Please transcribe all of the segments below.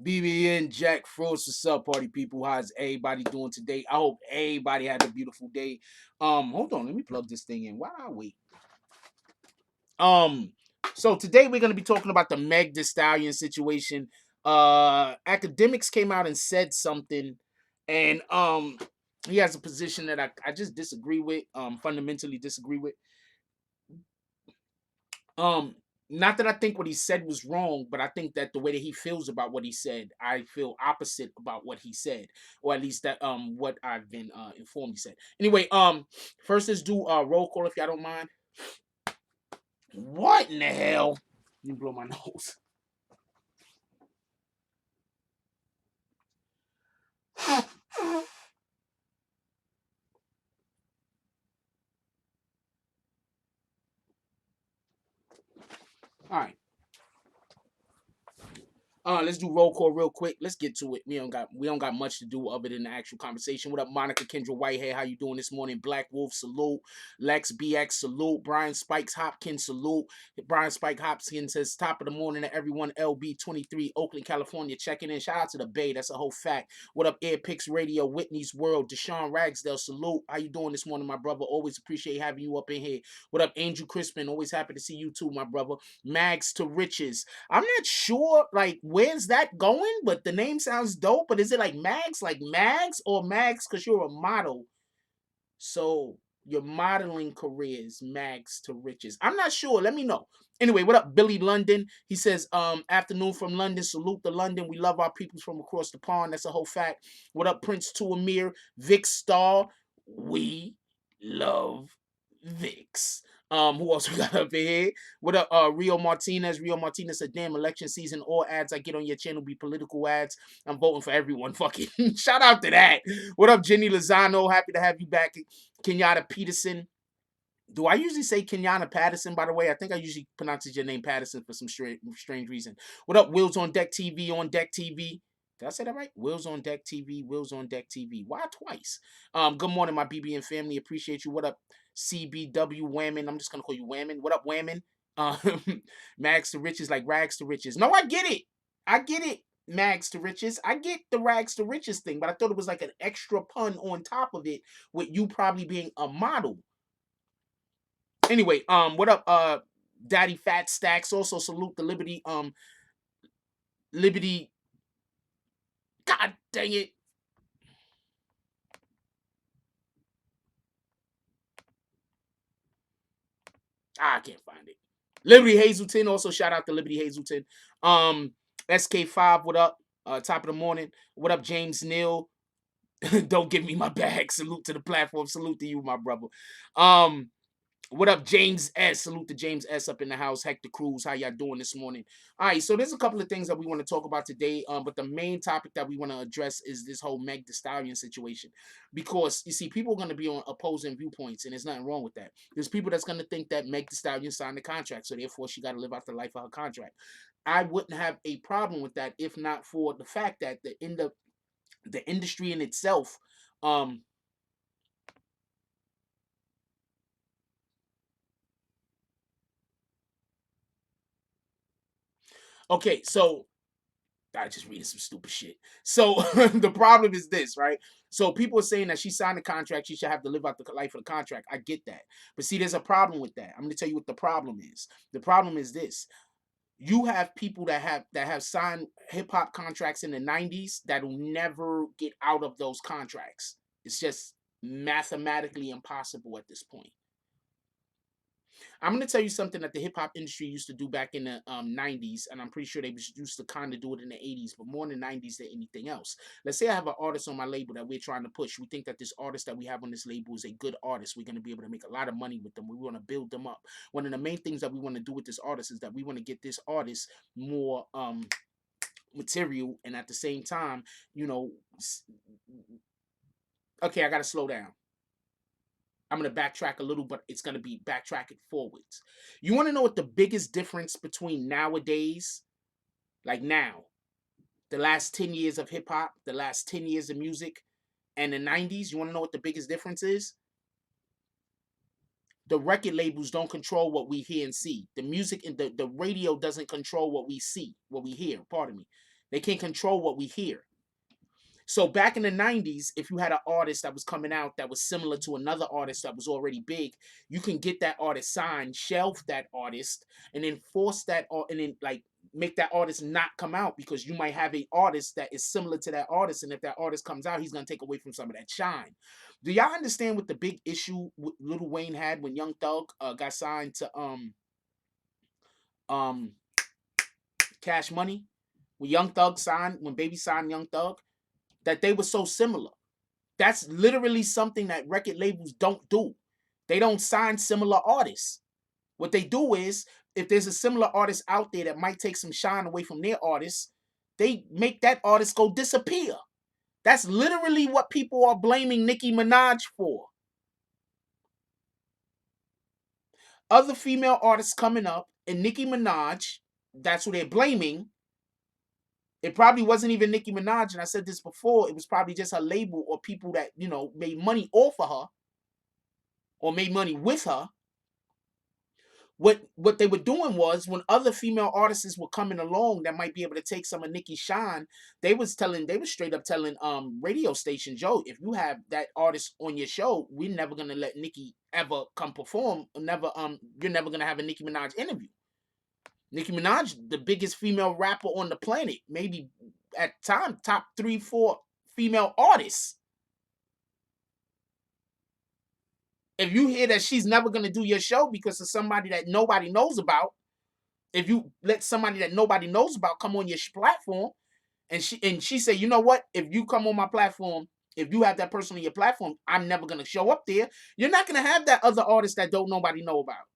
BBN Jack Frost, what's up, party people? How's everybody doing today? I hope everybody had a beautiful day. Hold on, let me plug this thing in. Why do I wait? Um, so today we're gonna be talking about the Meg Thee Stallion situation. Academics came out and said something, and he has a position that I just disagree with, fundamentally disagree with. Um, Not that I think what he said was wrong, but I think that the way that he feels about what he said, I feel opposite about what he said, or at least that what I've been informed he said. Anyway, first let's do roll call if y'all don't mind. What in the hell? You blow my nose. All right. Let's do roll call real quick. Let's get to it. We don't got much to do other than the actual conversation. What up, Monica Kendra Whitehead? How you doing this morning? Black Wolf, salute. Lex BX, salute. Brian Spikes Hopkins, salute. Brian Spike Hopkins says top of the morning to everyone. LB23, Oakland, California, checking in. Shout out to the Bay. That's a whole fact. What up, Airpix Radio, Whitney's World, Deshaun Ragsdale, salute. How you doing this morning, my brother? Always appreciate having you up in here. What up, Angel Crispin? Always happy to see you too, my brother. Mags to Riches. I'm not sure like where's that going, but the name sounds dope. But is it like Mags, or Mags because you're a model? So your modeling career is Mags to Riches. I'm not sure. Let me know. Anyway, what up, Billy London? He says, afternoon from London. Salute to London. We love our peoples from across the pond. That's a whole fact. What up, Prince to Amir? Vic Star. We love Vix. Who else we got up in here? What up, Rio Martinez? Rio Martinez said, damn, election season, all ads I get on your channel be political ads. I'm voting for everyone. Fucking shout out to that. What up, Jenny Lozano? Happy to have you back. Kenyatta Peterson. Do I usually say Kenyatta Patterson, by the way? I think I usually pronounce your name Patterson for some strange reason. What up, Wheels on Deck TV, on Deck TV? Did I say that right? Wheels on Deck TV, Wheels on Deck TV. Why twice? Good morning, my BBN family. Appreciate you. What up, CBW Whammon? I'm just gonna call you Whammon. What up, Whammon? Mags to riches, like rags to riches. No, I get it. I get it. Mags to riches. I get the rags to riches thing, but I thought it was like an extra pun on top of it with you probably being a model. Anyway, what up, Daddy Fat Stacks? Also salute the Liberty. God dang it. I can't find it. Liberty Hazelton. Also shout out to Liberty Hazelton. SK5, what up? Top of the morning. What up, James Neal? Don't give me my bag. Salute to the platform. Salute to you, my brother. Um, What up, James S? Salute to James S up in the house. Hector Cruz, how y'all doing this morning? All right, so there's a couple of things that we want to talk about today. But the main topic that we want to address is this whole Meg Thee Stallion situation, because you see, people are going to be on opposing viewpoints, and there's nothing wrong with that. There's people that's going to think that Meg Thee Stallion signed the contract, so therefore she got to live out the life of her contract. I wouldn't have a problem with that if not for the fact that the industry in itself, um, okay, so I just reading some stupid shit. So the problem is this, right? So people are saying that she signed a contract, she should have to live out the life of the contract. I get that. But see, there's a problem with that. I'm gonna tell you what the problem is. The problem is this. You have people that have signed hip hop contracts in the 90s that'll never get out of those contracts. It's just mathematically impossible at this point. I'm going to tell you something that the hip hop industry used to do back in the 90s, and I'm pretty sure they used to kind of do it in the 80s, but more in the 90s than anything else. Let's say I have an artist on my label that we're trying to push. We think that this artist that we have on this label is a good artist. We're going to be able to make a lot of money with them. We want to build them up. One of the main things that we want to do with this artist is that we want to get this artist more material, and at the same time, you know, okay, I got to slow down. I'm going to backtrack a little, but it's going to be backtracking forwards. You want to know what the biggest difference between nowadays, like now, the last 10 years of hip hop, the last 10 years of music, and the 90s? You want to know what the biggest difference is? the record labels don't control what we hear and see. The music and the radio doesn't control what we see, what we hear. Pardon me. They can't control what we hear. So back in the 90s, if you had an artist that was coming out that was similar to another artist that was already big, you can get that artist signed, shelf that artist, and then force that and then like make that artist not come out because you might have a artist that is similar to that artist, and if that artist comes out, he's gonna take away from some of that shine. Do y'all understand what the big issue Lil Wayne had when Young Thug got signed to um Cash Money? When Young Thug signed, when Baby signed Young Thug, that they were so similar. That's literally something that record labels don't do. They don't sign similar artists. What they do is, if there's a similar artist out there that might take some shine away from their artist, they make that artist go disappear. That's literally what people are blaming Nicki Minaj for. Other female artists coming up, and Nicki Minaj, that's who they're blaming. It probably wasn't even Nicki Minaj, and I said this before, it was probably just her label or people that, made money off of her or made money with her. What they were doing was, when other female artists were coming along that might be able to take some of Nicki's shine, they was straight up telling radio stations, yo, if you have that artist on your show, we're never gonna let Nicki ever come perform. You're never gonna have a Nicki Minaj interview. Nicki Minaj, the biggest female rapper on the planet, maybe at time top 3-4 female artists. If you hear that she's never gonna do your show because of somebody that nobody knows about, if you let somebody that nobody knows about come on your platform, and she say, you know what, if you come on my platform, if you have that person on your platform, I'm never gonna show up there. You're not gonna have that other artist that don't nobody know about.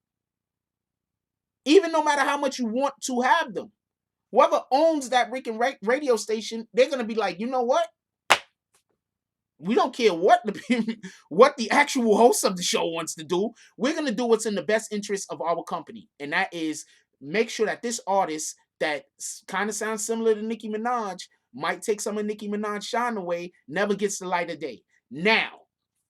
Even no matter how much you want to have them. Whoever owns that radio station, they're gonna be like, you know what? We don't care what the actual host of the show wants to do. We're gonna do what's in the best interest of our company, and that is make sure that this artist that kind of sounds similar to Nicki Minaj might take some of Nicki Minaj's shine away, never gets the light of day. Now,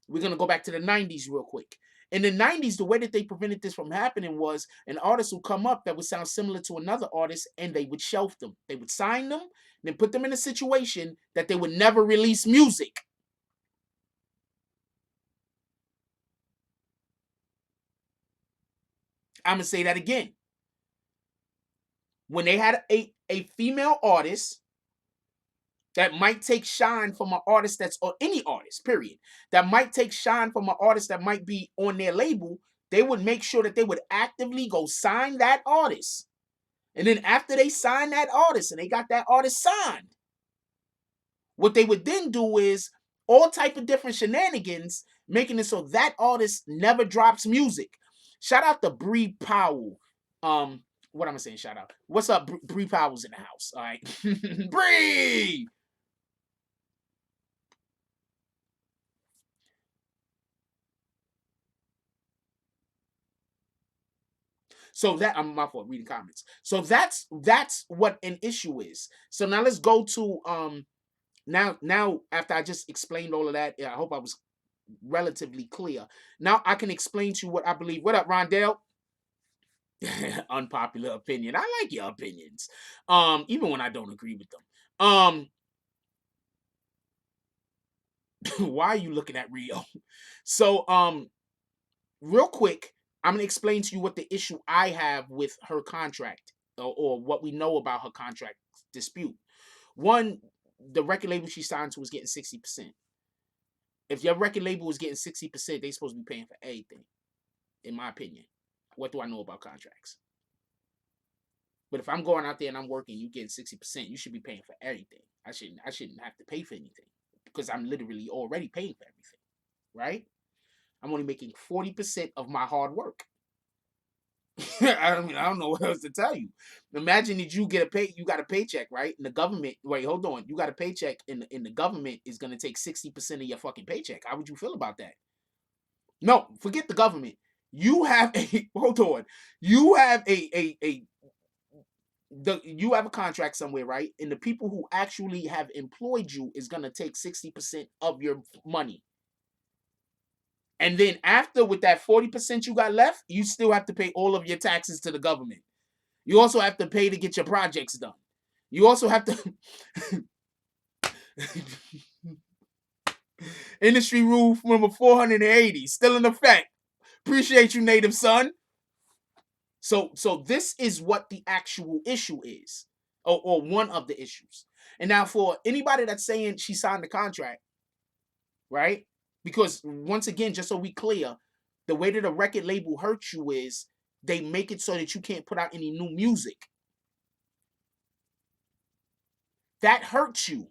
we're gonna go back to the 90s real quick. In the 90s, the way that they prevented this from happening was an artist would come up that would sound similar to another artist, and they would shelf them. They would sign them, then put them in a situation that they would never release music. I'm gonna say that again. When they had a female artist that might take shine from an artist that's, or any artist, period, that might take shine from an artist that might be on their label, they would make sure that they would actively go sign that artist. And then after they sign that artist and they got that artist signed, what they would then do is all type of different shenanigans, making it so that artist never drops music. Shout out to Bree Powell. What am I saying? Shout out. What's up? Bree Powell's in the house. All right, Bree. So that I'm my fault reading comments. So that's what an issue is. So now let's go to now after I just explained all of that, I hope I was relatively clear. Now I can explain to you what I believe. What up, Rondell? Unpopular opinion. I like your opinions. Even when I don't agree with them. Why are you looking at Rio? So real quick, I'm gonna explain to you what the issue I have with her contract, or what we know about her contract dispute. One, the record label she signed to was getting 60%. If your record label was getting 60%, they supposed to be paying for everything, in my opinion. What do I know about contracts? But if I'm going out there and I'm working, you getting 60%, you should be paying for everything. I shouldn't have to pay for anything because I'm literally already paying for everything, right? I'm only making 40% of my hard work. I don't know what else to tell you. Imagine that you got a paycheck, right? And the government, wait, hold on, you got a paycheck, and the government is gonna take 60% of your fucking paycheck. How would you feel about that? No, forget the government. You have a hold on. You have you have a contract somewhere, right? And the people who actually have employed you is gonna take 60% of your money. And then after, with that 40% you got left, you still have to pay all of your taxes to the government. You also have to pay to get your projects done. You also have to industry rule number 480 still in effect. Appreciate you, native son. So this is what the actual issue is, or one of the issues. And now for anybody that's saying she signed the contract, right? Because once again, just so we clear, the way that a record label hurts you is they make it so that you can't put out any new music. That hurts you.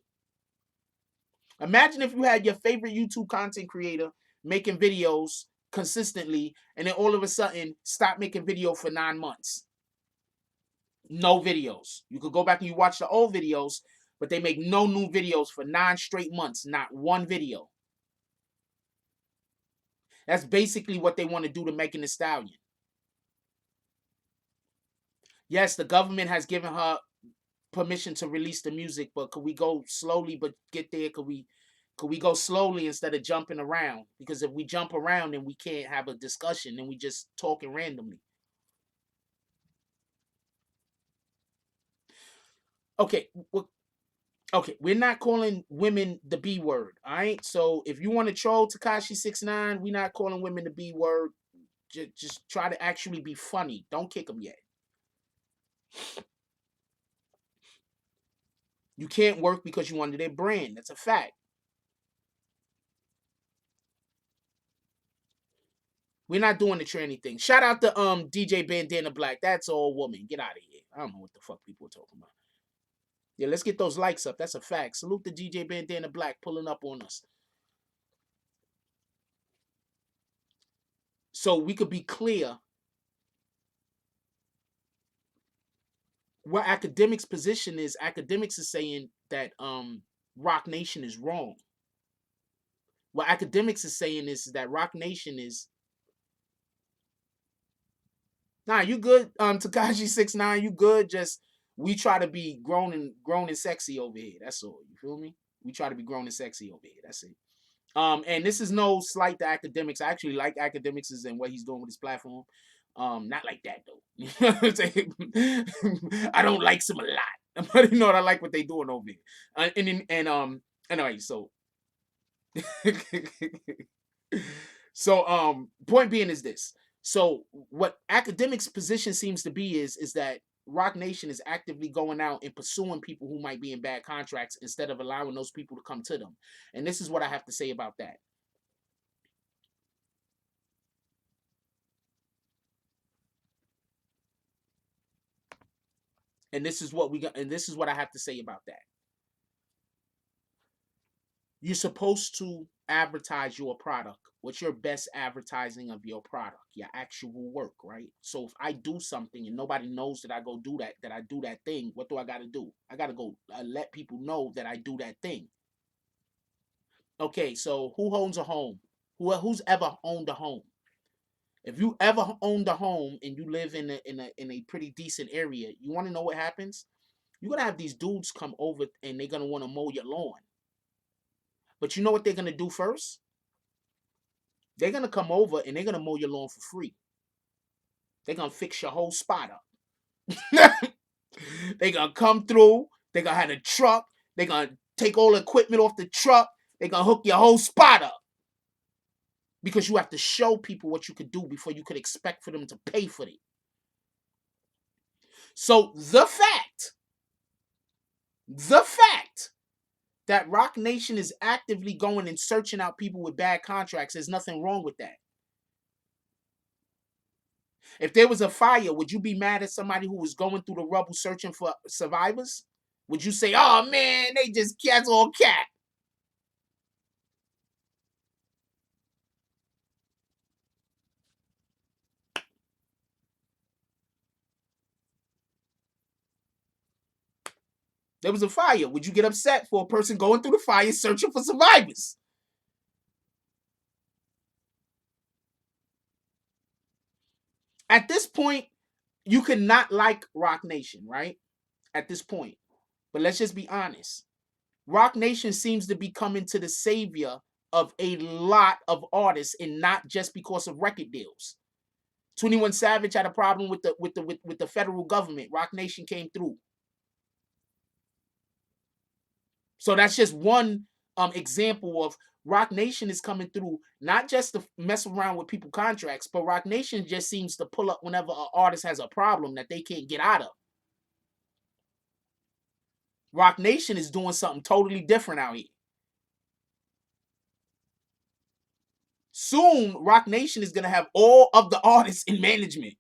Imagine if you had your favorite YouTube content creator making videos consistently, and then all of a sudden stop making video for 9 months. No videos. You could go back and you watch the old videos, but they make no new videos for 9 straight months, not one video. That's basically what they want to do to Megan Thee Stallion. Yes, the government has given her permission to release the music, but could we go slowly but get there? Could we go slowly instead of jumping around? Because if we jump around, then we can't have a discussion, and we just talking randomly. Okay, okay, we're not calling women the B word, all right? So if you want to troll Tekashi 6ix9ine, we're not calling women the B word. Just try to actually be funny. Don't kick them yet. You can't work because you under their brand. That's a fact. We're not doing the tranny thing. Shout out to DJ Bandana Black. That's all woman. Get out of here. I don't know what the fuck people are talking about. Yeah, let's get those likes up. That's a fact. Salute to DJ Bandana Black pulling up on us. So we could be clear what Akademiks' position is. Akademiks is saying that Rock Nation is wrong. What Akademiks is saying is that Rock Nation is, nah, you good, Tekashi 6ix9ine, you good. Just we try to be grown and sexy over here. That's all. You feel me? We try to be grown and sexy over here. That's it. And this is no slight to Akademiks. I actually like Akademiks and what he's doing with his platform. Not like that though. I don't like him a lot, but you know what, I like what they doing over here. Anyway, so point being is this. So what Akademiks' position seems to be is that Rock Nation is actively going out and pursuing people who might be in bad contracts instead of allowing those people to come to them. And this is what I have to say about that. And this is what we got, and this is what I have to say about that. You're supposed to advertise your product. What's your best advertising of your product? Your actual work, right? So if I do something and nobody knows that I go do that I do that thing, what do I got to do? I got to go let people know that I do that thing. Okay, so who owns a home? Who's ever owned a home? If you ever owned a home and you live in a pretty decent area, you want to know what happens? You're gonna have these dudes come over and they're gonna want to mow your lawn. But you know what they're gonna do first? They're gonna come over and they're gonna mow your lawn for free. They're gonna fix your whole spot up. They're gonna come through. They're gonna have a truck. They're gonna take all the equipment off the truck. They're gonna hook your whole spot up. Because you have to show people what you could do before you could expect for them to pay for it. So the fact that Rock Nation is actively going and searching out people with bad contracts, there's nothing wrong with that. If there was a fire, would you be mad at somebody who was going through the rubble searching for survivors? Would you say, oh man, they just cat's all cat? There was a fire. Would you get upset for a person going through the fire searching for survivors? At this point, you cannot like Rock Nation, right? At this point. But let's just be honest. Rock Nation seems to be coming to the savior of a lot of artists, and not just because of record deals. 21 Savage had a problem with the federal government. Rock Nation came through. So that's just one example of Rock Nation is coming through, not just to mess around with people contracts, but Rock Nation just seems to pull up whenever an artist has a problem that they can't get out of. Rock Nation is doing something totally different out here. Soon, Rock Nation is going to have all of the artists in management.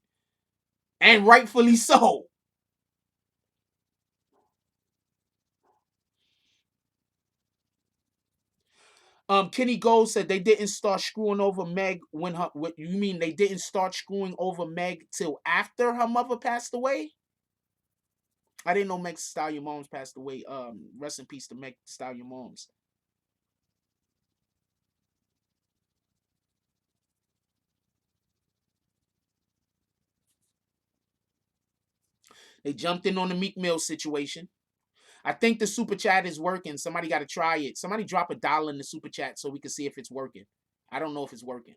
And rightfully so. Kenny Gold said they didn't start screwing over Meg when her. What you mean they didn't start screwing over Meg till after her mother passed away? I didn't know Meg Stallion moms passed away. Rest in peace to Meg Stallion moms. They jumped in on the Meek Mill situation. I think the super chat is working. Somebody got to try it. Somebody drop $1 in the super chat so we can see if it's working. I don't know if it's working.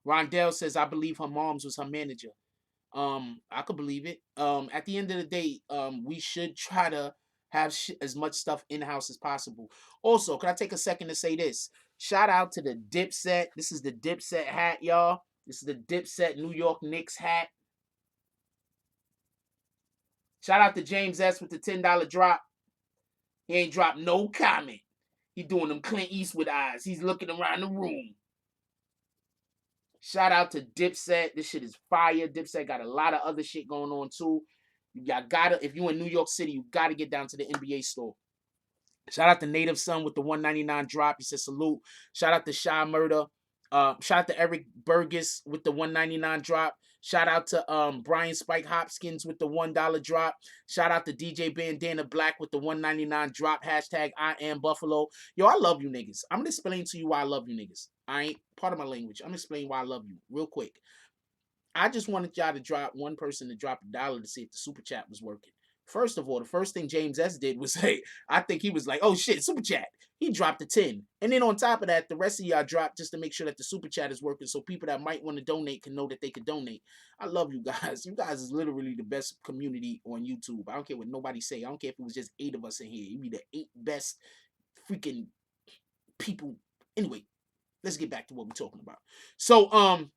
Rondell says, I believe her mom's was her manager. I could believe it. At the end of the day, we should try to have as much stuff in house as possible. Also, can I take a second to say this? Shout out to the Dipset. This is the Dipset hat, y'all. This is the Dipset New York Knicks hat. Shout out to James S with the $10 drop. He ain't dropped no comment. He doing them Clint Eastwood eyes. He's looking around the room. Shout out to Dipset. This shit is fire. Dipset got a lot of other shit going on too. Gotta, if you in New York City, you gotta get down to the NBA store. Shout out to Native Son with the 199 drop. He said salute. Shout out to Shy Murder. Shout out to Eric Burgess with the 199 drop. Shout out to Brian Spike Hopkins with the $1 drop. Shout out to DJ Bandana Black with the 199 drop. Hashtag I am Buffalo. Yo, I love you niggas. I'm gonna explain to you why I love you niggas. I ain't part of my language. I'm gonna explain why I love you real quick. I just wanted y'all to drop one person to drop $1 to see if the super chat was working. First of all, the first thing James S did was say, I think he was like, oh shit, super chat. He dropped a 10. And then on top of that, the rest of y'all dropped just to make sure that the super chat is working so people that might want to donate can know that they could donate. I love you guys. You guys is literally the best community on YouTube. I don't care what nobody say. I don't care if it was just 8 of us in here. You be the 8 best freaking people. Anyway, let's get back to what we're talking about. So,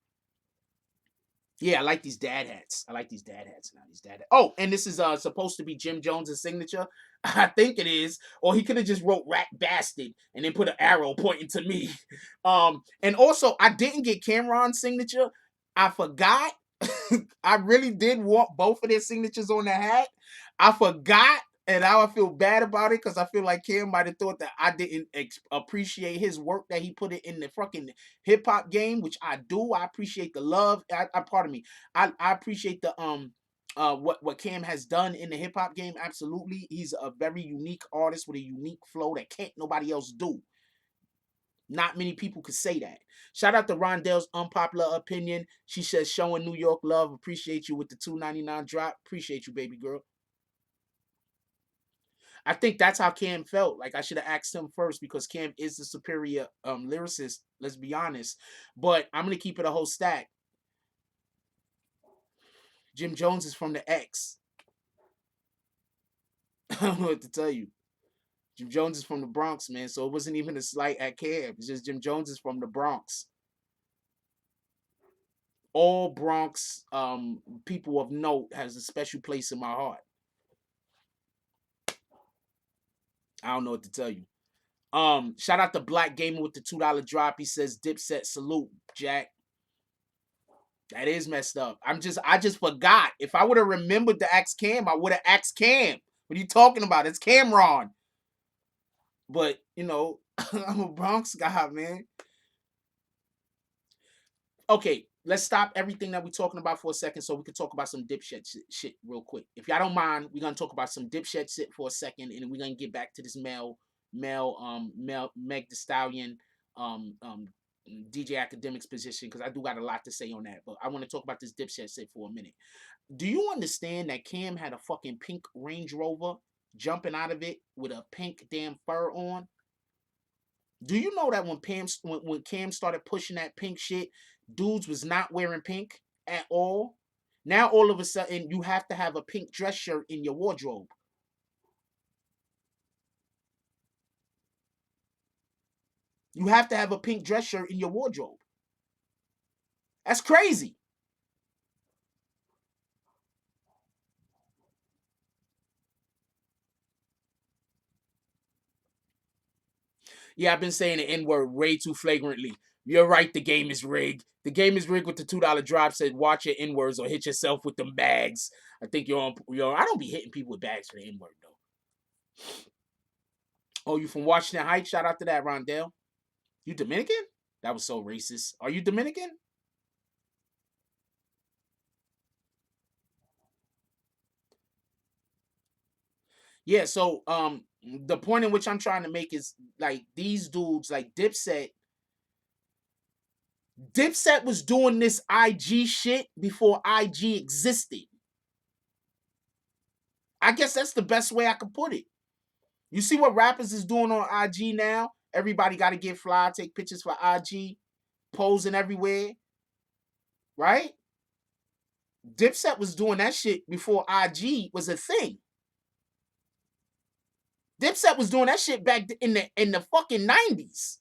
yeah, I like these dad hats. I like these dad hats now. These dad hats. Oh, and this is supposed to be Jim Jones' signature. I think it is. Or he could have just wrote rat bastard and then put an arrow pointing to me. And also I didn't get Cameron's signature. I forgot. I really did want both of their signatures on the hat. I forgot. And now I feel bad about it because I feel like Cam might have thought that I didn't appreciate his work that he put it in the fucking hip hop game, which I do. I appreciate the love. Pardon me. I appreciate the what Cam has done in the hip hop game. Absolutely, he's a very unique artist with a unique flow that can't nobody else do. Not many people could say that. Shout out to Rondell's unpopular opinion. She says showing New York love. Appreciate you with the $2.99 drop. Appreciate you, baby girl. I think that's how Cam felt. Like I should have asked him first because Cam is the superior lyricist. Let's be honest. But I'm gonna keep it a whole stack. Jim Jones is from the X. I don't know what to tell you. Jim Jones is from the Bronx, man. So it wasn't even a slight at Cam. It's just Jim Jones is from the Bronx. All Bronx people of note has a special place in my heart. I don't know what to tell you. Shout out to Black Gamer with the $2 drop. He says Dipset salute, Jack. That is messed up. I just forgot. If I would have remembered to ask Cam, I would have asked Cam. What are you talking about? It's Cameron. But, you know, I'm a Bronx guy, man. Okay, let's stop everything that we're talking about for a second so we can talk about some dipshit shit real quick. If y'all don't mind, we're gonna talk about some dipshit shit for a second, and then we're gonna get back to this Meg the Stallion, DJ Akademiks position because I do got a lot to say on that. But I want to talk about this dipshit shit for a minute. Do you understand that Cam had a fucking pink Range Rover jumping out of it with a pink damn fur on. Do you know that when Cam started pushing that pink shit, dudes was not wearing pink at all? Now all of a sudden you have to have a pink dress shirt in your wardrobe. You have to have a pink dress shirt in your wardrobe. That's crazy. Yeah, I've been saying the N-word way too flagrantly. You're right, the game is rigged. The game is rigged with the $2 drop. Said watch your N-words or hit yourself with them bags. I think you're on. I don't be hitting people with bags for the N-word though. Oh, you from Washington Heights? Shout out to that, Rondell. You Dominican? That was so racist. Are you Dominican? Yeah, so the point in which I'm trying to make is like these dudes, like Dipset. Dipset was doing this IG shit before IG existed. I guess that's the best way I could put it. You see what rappers is doing on IG now? Everybody got to get fly, take pictures for IG, posing everywhere, right? Dipset was doing that shit before IG was a thing. Dipset was doing that shit back in the fucking 90s.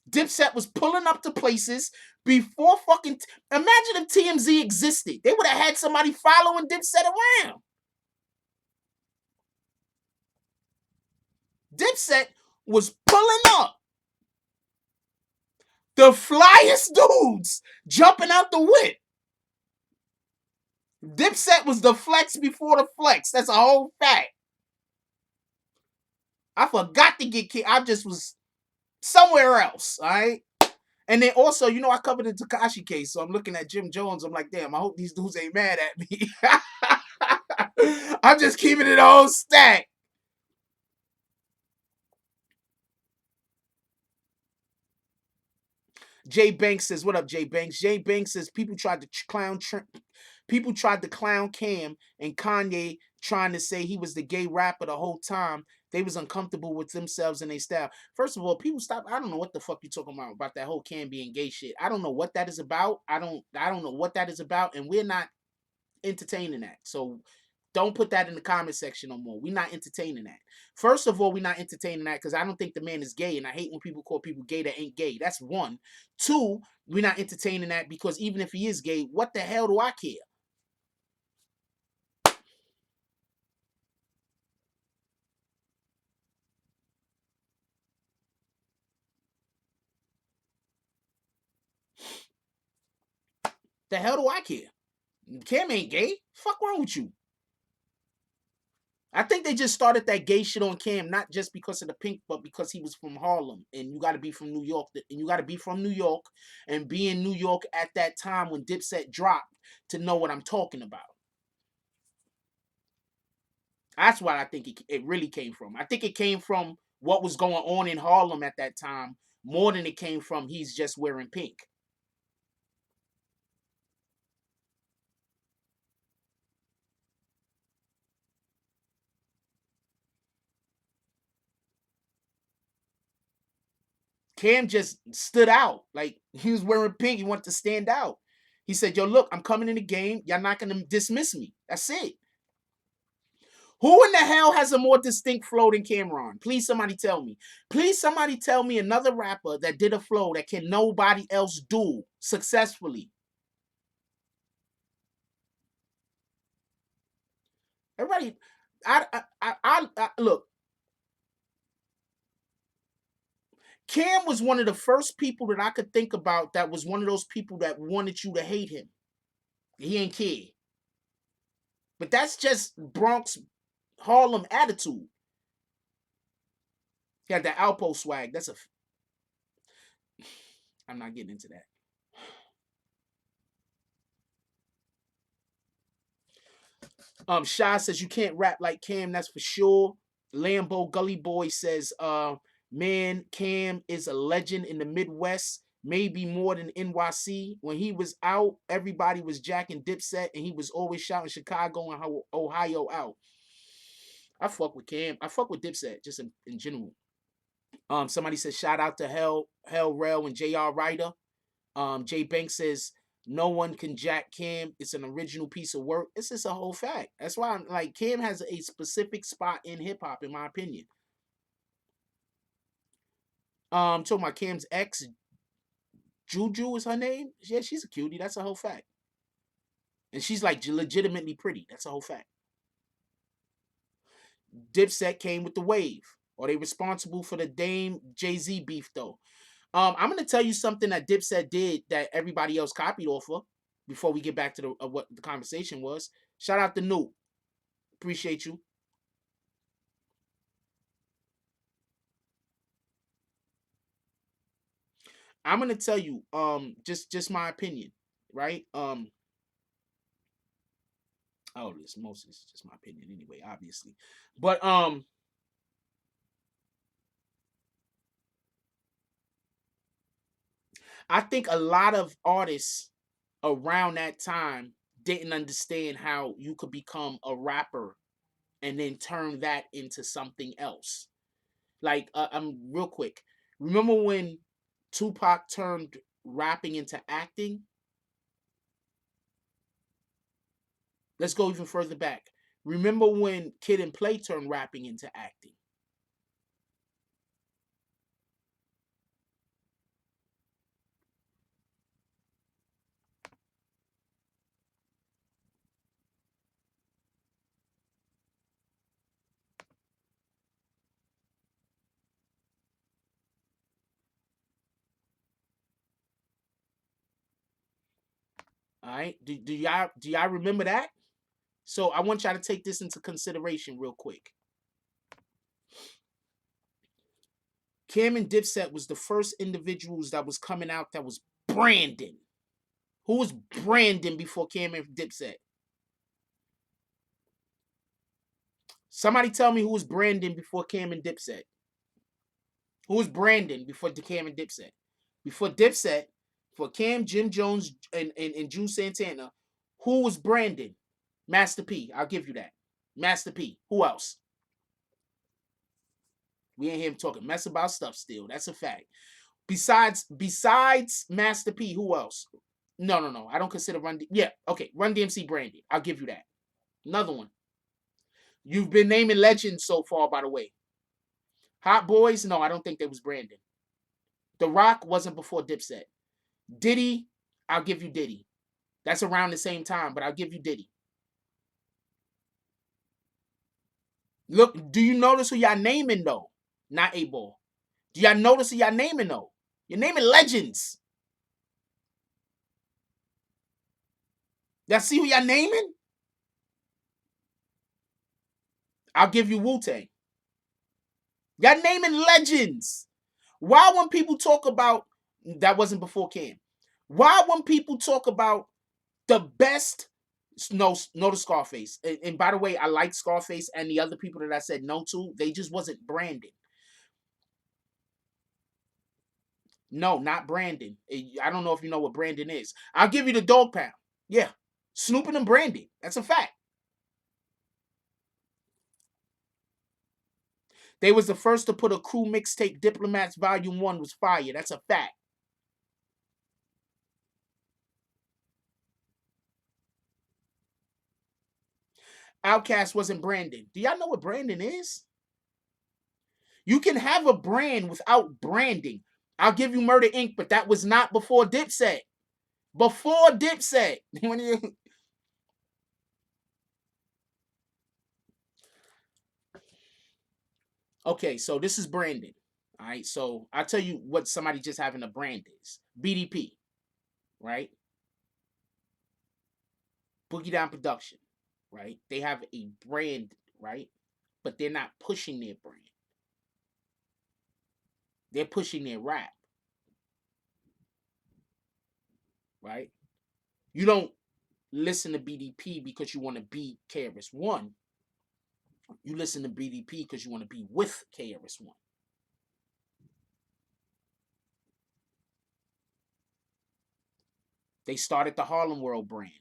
Dipset was pulling up to places before fucking. Imagine if TMZ existed. They would have had somebody following Dipset around. Dipset was pulling up. The flyest dudes jumping out the whip. Dipset was the flex before the flex. That's a whole fact. I forgot to get kicked. I just was somewhere else. All right. And then also, I covered the Tekashi case, so I'm looking at Jim Jones. I'm like, damn, I hope these dudes ain't mad at me. I'm just keeping it all stacked. Jay Banks says, "What up, Jay Banks?" Jay Banks says people tried to clown Cam and Kanye, trying to say he was the gay rapper the whole time. They was uncomfortable with themselves and their style. First of all, people stop. I don't know what the fuck you talking about that whole Cam being gay shit. I don't know what that is about. I don't know what that is about, and we're not entertaining that. So don't put that in the comment section no more. We're not entertaining that. First of all, we're not entertaining that because I don't think the man is gay, and I hate when people call people gay that ain't gay. That's one. Two, we're not entertaining that because even if he is gay, what the hell do I care? The hell do I care? Cam ain't gay. Fuck wrong with you? I think they just started that gay shit on Cam not just because of the pink, but because he was from Harlem, and you got to be from New York, and you got to be from New York and be in New York at that time when Dipset dropped to know what I'm talking about. That's what I think it really came from. I think it came from what was going on in Harlem at that time more than it came from he's just wearing pink. Cam just stood out. Like, he was wearing pink. He wanted to stand out. He said, yo, look, I'm coming in the game. Y'all not going to dismiss me. That's it. Who in the hell has a more distinct flow than Cameron? Please, somebody tell me. Please, somebody tell me another rapper that did a flow that can nobody else do successfully. Everybody, I look. Cam was one of the first people that I could think about that was one of those people that wanted you to hate him. He ain't care. But that's just Bronx Harlem attitude. He had that outpost swag. I'm not getting into that. Shy says you can't rap like Cam, that's for sure. Lambo Gully Boy says, man, Cam is a legend in the Midwest, maybe more than NYC. When he was out, everybody was jacking Dipset, and he was always shouting Chicago and Ohio out. I fuck with Cam. I fuck with Dipset just in general. Somebody says shout out to Hell Rel and J.R. Ryder. Jay Banks says no one can jack Cam. It's an original piece of work. It's just a whole fact. That's why I'm like Cam has a specific spot in hip hop, in my opinion. Talking about Cam's ex, Juju is her name. Yeah, she's a cutie. That's a whole fact. And she's like legitimately pretty. That's a whole fact. Dipset came with the wave. Are they responsible for the Dame Jay-Z beef though? I'm gonna tell you something that Dipset did that everybody else copied off of. Before we get back to the what the conversation was, shout out to New. Appreciate you. I'm gonna tell you, just my opinion, right? Oh, this most of this is just my opinion anyway, obviously, but I think a lot of artists around that time didn't understand how you could become a rapper and then turn that into something else. Like, I'm real quick. Remember when Tupac turned rapping into acting? Let's go even further back. Remember when Kid and Play turned rapping into acting? All right. Do y'all remember that? So I want y'all to take this into consideration real quick. Cam and Dipset was the first individuals that was coming out that was branding. Who was branding before Cam and Dipset? Somebody tell me who was branding before Cam and Dipset. Who was branding before Cam and Dipset? Before Dipset, for Cam, Jim Jones, and Drew Santana, who was branding? Master P. I'll give you that. Master P. Who else? We ain't hear him talking mess about stuff still. That's a fact. Besides Master P, who else? No. I don't consider Yeah, okay. Run DMC branded. I'll give you that. Another one. You've been naming legends so far, by the way. Hot Boys, no, I don't think they was branding. The Rock wasn't before Dipset. Diddy, I'll give you Diddy. That's around the same time, but I'll give you Diddy. Look, do you notice who y'all naming though? Not A Ball. Do y'all notice who y'all naming though? You're naming legends. Y'all see who y'all naming? I'll give you Wu Tang. Y'all naming legends. Why when people talk about that wasn't before Cam? Why when people talk about the best no to Scarface? And by the way, I like Scarface and the other people that I said no to. They just wasn't branding. No, not Brandon. I don't know if you know what Brandon is. I'll give you the Dog Pound. Yeah, Snooping and Brandy. That's a fact. They was the first to put a crew mixtape. Diplomats Volume 1 was fire. That's a fact. Outcast wasn't Brandon. Do y'all know what Brandon is? You can have a brand without branding. I'll give you Murder Inc., but that was not before Dipset. Before Dipset. Okay, so this is branding. All right, so I'll tell you what somebody just having a brand is. BDP, right? Boogie Down Production, right? They have a brand, right? But they're not pushing their brand. They're pushing their rap, right? You don't listen to BDP because you want to be KRS-One. You listen to BDP because you want to be with KRS-One. They started the Harlem World brand.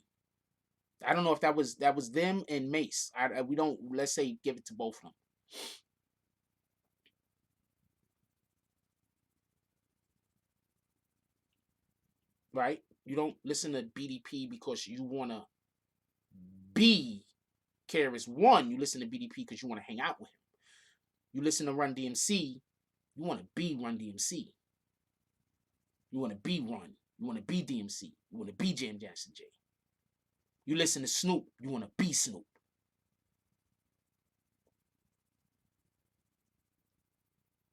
I don't know if that was them and Mace. We don't, let's say, give it to both of them. Right? You don't listen to BDP because you wanna be KRS One. You listen to BDP because you want to hang out with him. You listen to Run DMC, you want to be Run DMC. You want to be Run. You want to be DMC. You want to be Jam Jackson J. You listen to Snoop, you want to be Snoop.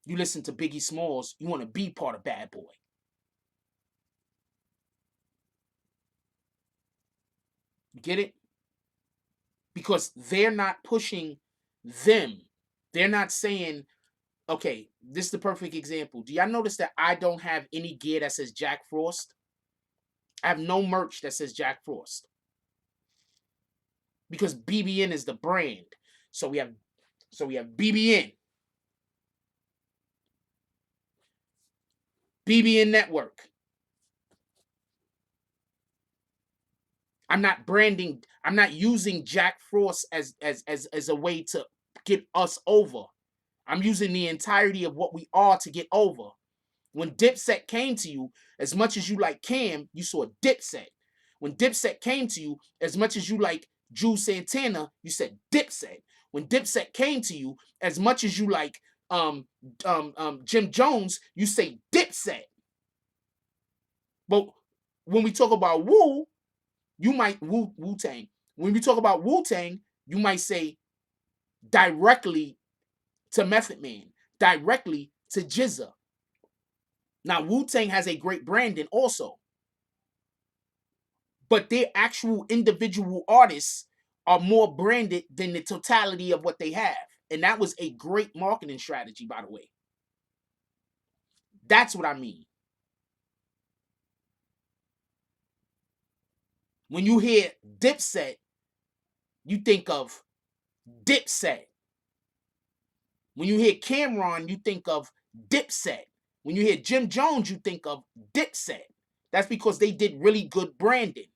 You listen to Biggie Smalls, you want to be part of Bad Boy. You get it? Because they're not pushing them. They're not saying, okay, this is the perfect example. Do y'all notice that I don't have any gear that says Jack Frost? I have no merch that says Jack Frost. Because BBN is the brand. So we have BBN. BBN Network. I'm not branding, I'm not using Jack Frost as a way to get us over. I'm using the entirety of what we are to get over. When Dipset came to you, as much as you like Cam, you saw Dipset. When Dipset came to you, as much as you like Drew Santana, you said Dipset. When Dipset came to you, as much as you like Jim Jones, you say Dipset. But when we talk about Wu, you might Wu-Tang. When we talk about Wu-Tang, you might say directly to Method Man, directly to Jizza. Now, Wu-Tang has a great branding also, but their actual individual artists are more branded than the totality of what they have. And that was a great marketing strategy, by the way. That's what I mean. When you hear Dipset, you think of Dipset. When you hear Cameron, you think of Dipset. When you hear Jim Jones, you think of Dipset. That's because they did really good branding.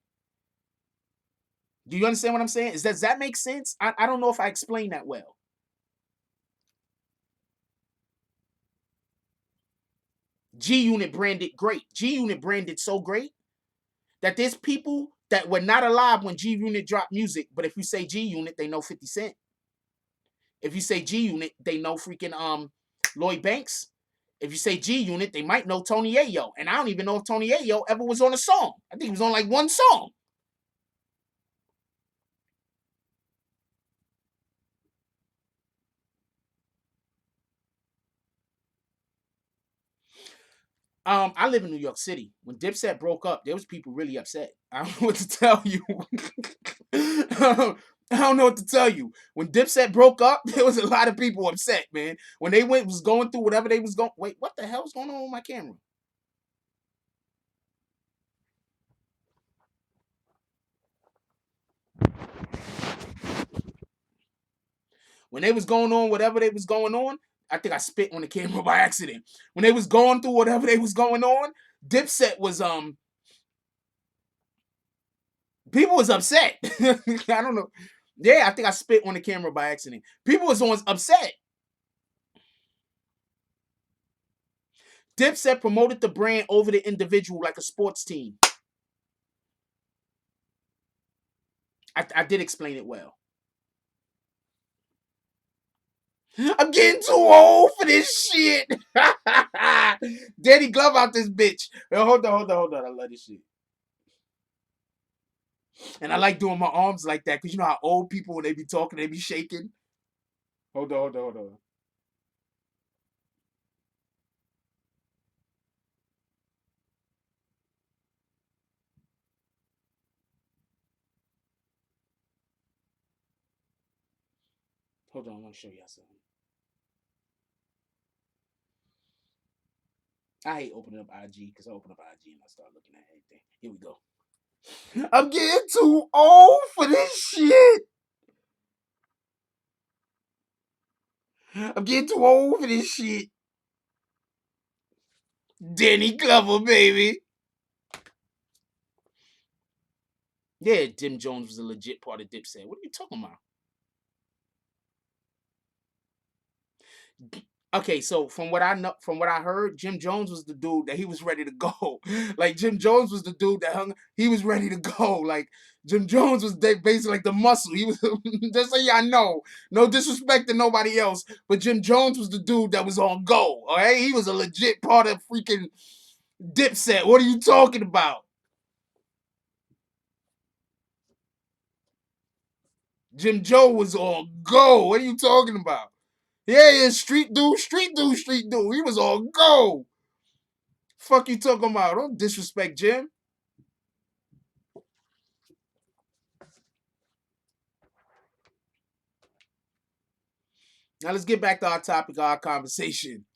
Do you understand what I'm saying? Does that make sense? I don't know if I explained that well. G Unit branded great. G Unit branded so great that there's people that were not alive when G Unit dropped music, but if you say G Unit, they know 50 Cent. If you say G Unit, they know freaking Lloyd Banks. If you say G Unit, they might know Tony Ayo. And I don't even know if Tony Ayo ever was on a song. I think he was on like one song. I live in New York City. When Dipset broke up, there was people really upset. I don't know what to tell you. I don't know what to tell you. When Dipset broke up, there was a lot of people upset, man. When they was going through whatever they was going. Wait, what the hell's going on with my camera? When they was going on whatever they was going on, I think I spit on the camera by accident. When they was going through whatever they was going on, Dipset was people was upset. I don't know. Yeah, I think I spit on the camera by accident. People was on upset. Dipset promoted the brand over the individual like a sports team. I did explain it well. I'm getting too old for this shit. Danny Glove out this bitch. Hold on. I love this shit. And I like doing my arms like that because you know how old people, when they be talking, they be shaking. Hold on. Hold on, I want to show y'all something. I hate opening up IG because I open up IG and I start looking at everything. Here we go. I'm getting too old for this shit. I'm getting too old for this shit. Danny Glover, baby. Yeah, Jim Jones was a legit part of Dipset. What are you talking about? Okay, so from what I know, from what I heard, Jim Jones was the dude that he was ready to go. Like Jim Jones was the dude that hung. He was ready to go. Like Jim Jones was basically like the muscle. He was just so y'all know. No disrespect to nobody else, but Jim Jones was the dude that was on go. All right, he was a legit part of freaking Dipset. What are you talking about? Jim Joe was on go. What are you talking about? Yeah, yeah, street dude, street dude, street dude. He was on go. Fuck you talking about? Don't disrespect Jim. Now let's get back to our topic, our conversation.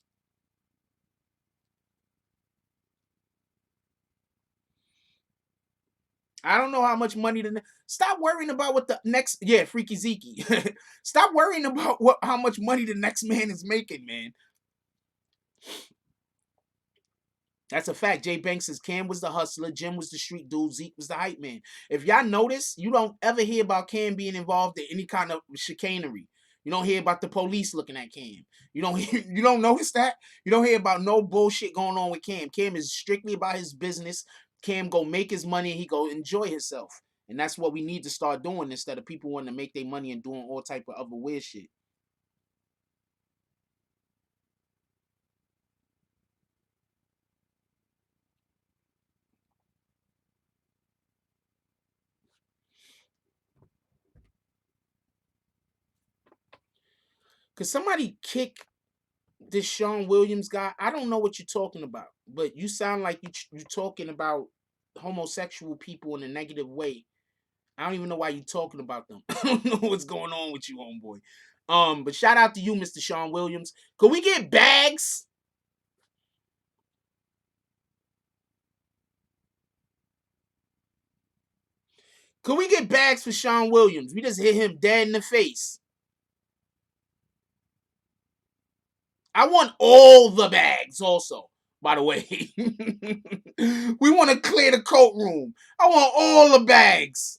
I don't know how much money stop worrying about what the next Freaky Zeke. Stop worrying about what how much money the next man is making, man. That's a fact. Jay Banks says Cam was the hustler, Jim was the street dude, Zeke was the hype man. If y'all notice, you don't ever hear about Cam being involved in any kind of chicanery. You don't hear about the police looking at Cam. You don't notice that? You don't hear about no bullshit going on with Cam. Cam is strictly about his business. Cam go make his money and he go enjoy himself. And that's what we need to start doing instead of people wanting to make their money and doing all type of other weird shit. Cause somebody kick this Sean Williams guy, I don't know what you're talking about, but you sound like you talking about homosexual people in a negative way. I don't even know why you're talking about them. I don't know what's going on with you, homeboy. But shout out to you, Mr. Sean Williams. Could we get bags? Could we get bags for Sean Williams? We just hit him dead in the face. I want all the bags also, by the way. We want to clear the coat room. I want all the bags.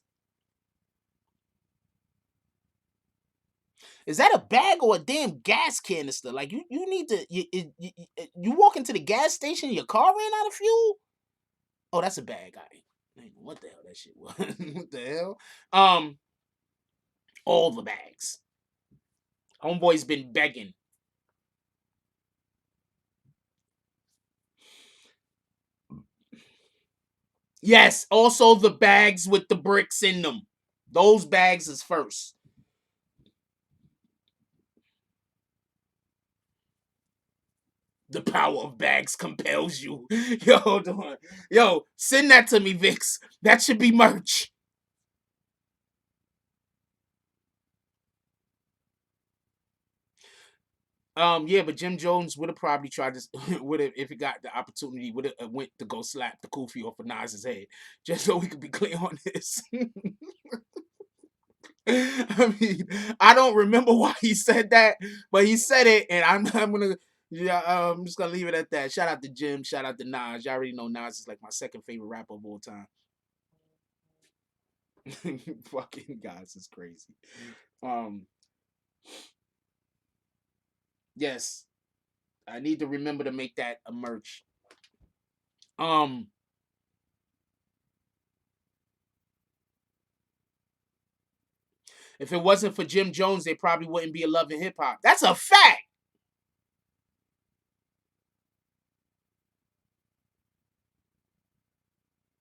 Is that a bag or a damn gas canister? Like you need to you walk into the gas station, your car ran out of fuel. Oh, that's a bag. I ain't know what the hell that shit was. What the hell? Um, all the bags. Homeboy's been begging. Yes, also the bags with the bricks in them. Those bags is first. The power of bags compels you. Yo, hold on. Yo, send that to me, Vix. That should be merch. Yeah, but Jim Jones would have probably tried to would have if he got the opportunity would have went to go slap the kufi off of Nas's head, just so we could be clear on this. I mean, I don't remember why he said that, but he said it, and I'm gonna I'm just gonna leave it at that. Shout out to Jim, shout out to Nas. Y'all already know Nas is like my second favorite rapper of all time. Fucking guys is crazy. Um, yes, I need to remember to make that a merch. Um, if it wasn't for Jim Jones, they probably wouldn't be a love in hip hop. That's a fact.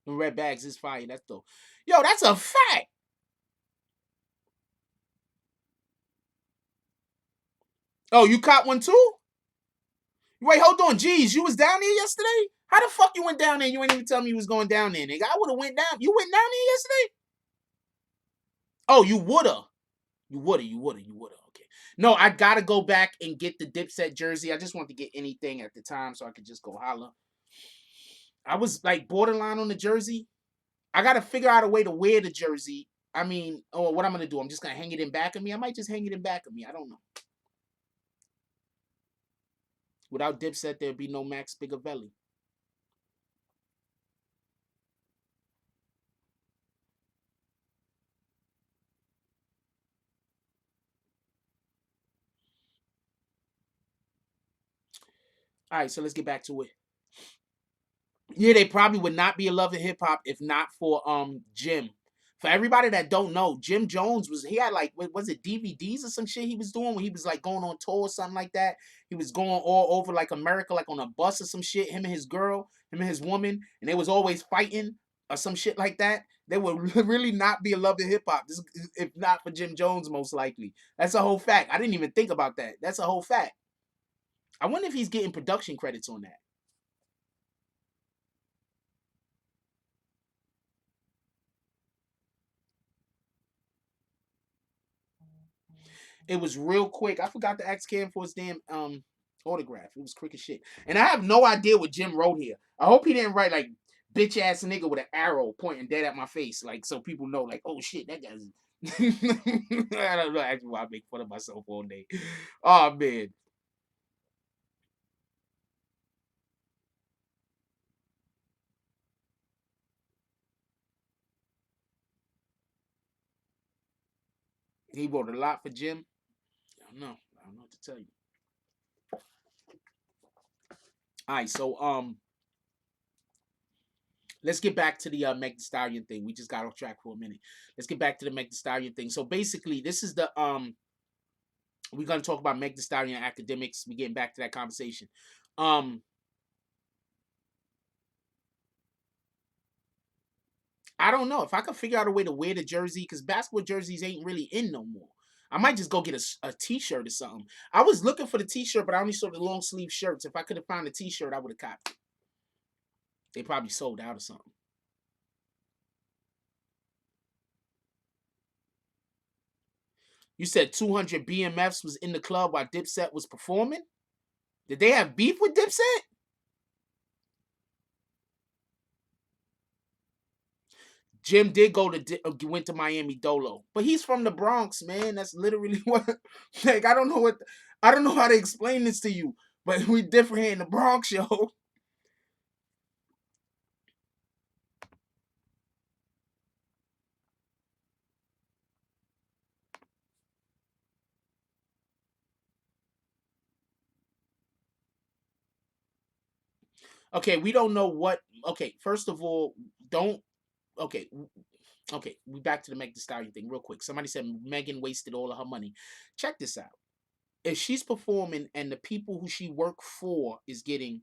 And Red Bags is fire. That's dope. Yo, that's a fact. Oh, you caught one too? Wait, hold on. Jeez, you was down there yesterday? How the fuck you went down there? You ain't even tell me you was going down there, nigga. I would have went down. You went down there yesterday? Oh, you woulda. You woulda. You woulda. You woulda. Okay. No, I gotta go back and get the Dipset jersey. I just want to get anything at the time so I could just go holla. I was like borderline on the jersey. I gotta figure out a way to wear the jersey. I mean, oh, what I'm gonna do? I'm just gonna hang it in back of me. I might just hang it in back of me. I don't know. Without Dipset, there'd be no Max Bigavelli. All right, so let's get back to it. Yeah, they probably would not be a love of hip hop if not for Jim. For everybody that don't know, Jim Jones he had like what was it, DVDs or some shit he was doing when he was like going on tour or something like that. He was going all over like America, like on a bus or some shit. Him and his girl, him and his woman, and they was always fighting or some shit like that. They would really not be a love of hip hop if not for Jim Jones, most likely. That's a whole fact. I didn't even think about that. That's a whole fact. I wonder if he's getting production credits on that. It was real quick. I forgot to ask Cam for his damn autograph. It was quick as shit. And I have no idea what Jim wrote here. I hope he didn't write like bitch ass nigga with an arrow pointing dead at my face, like so people know, like, oh shit, that guy's. I don't know actually why I make fun of myself all day. Oh man. He wrote a lot for Jim. I don't know. I don't know what to tell you. All right, so let's get back to the Meg Thee Stallion thing. We just got off track for a minute. Let's get back to the Meg Thee Stallion thing. So basically, this is the we're gonna talk about Meg Thee Stallion Akademiks. We getting back to that conversation. Um, I don't know if I could figure out a way to wear the jersey because basketball jerseys ain't really in no more. I might just go get a t-shirt or something. I was looking for the t-shirt, but I only saw the long sleeve shirts. If I could have found a t-shirt, I would have copped it. They probably sold out or something. You said 200 BMFs was in the club while Dipset was performing. Did they have beef with Dipset? Jim did went to Miami Dolo, but he's from the Bronx, man. That's literally what. Like I don't know how to explain this to you, but we different here in the Bronx, yo. Okay, we don't know what. Okay, first of all, don't. Okay, okay, we back to the Meg Thee Stallion thing real quick. Somebody said Megan wasted all of her money. Check this out. If she's performing and the people who she worked for is getting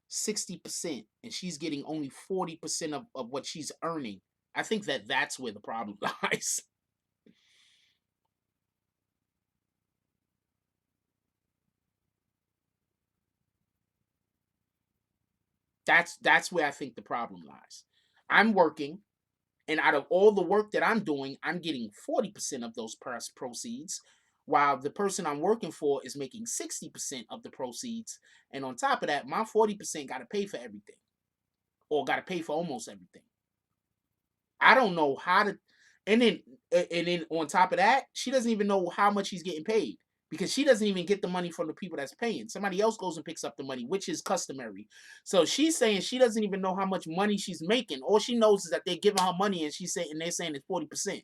60% and she's getting only 40% of what she's earning, I think that's where the problem lies. That's where I think the problem lies. I'm working, and out of all the work that I'm doing, I'm getting 40% of those proceeds, while the person I'm working for is making 60% of the proceeds. And on top of that, my 40% got to pay for everything, or got to pay for almost everything. I don't know how to, and then on top of that, she doesn't even know how much she's getting paid because she doesn't even get the money from the people that's paying. Somebody else goes and picks up the money, which is customary. So she's saying she doesn't even know how much money she's making. All she knows is that they're giving her money, and they're saying it's 40%.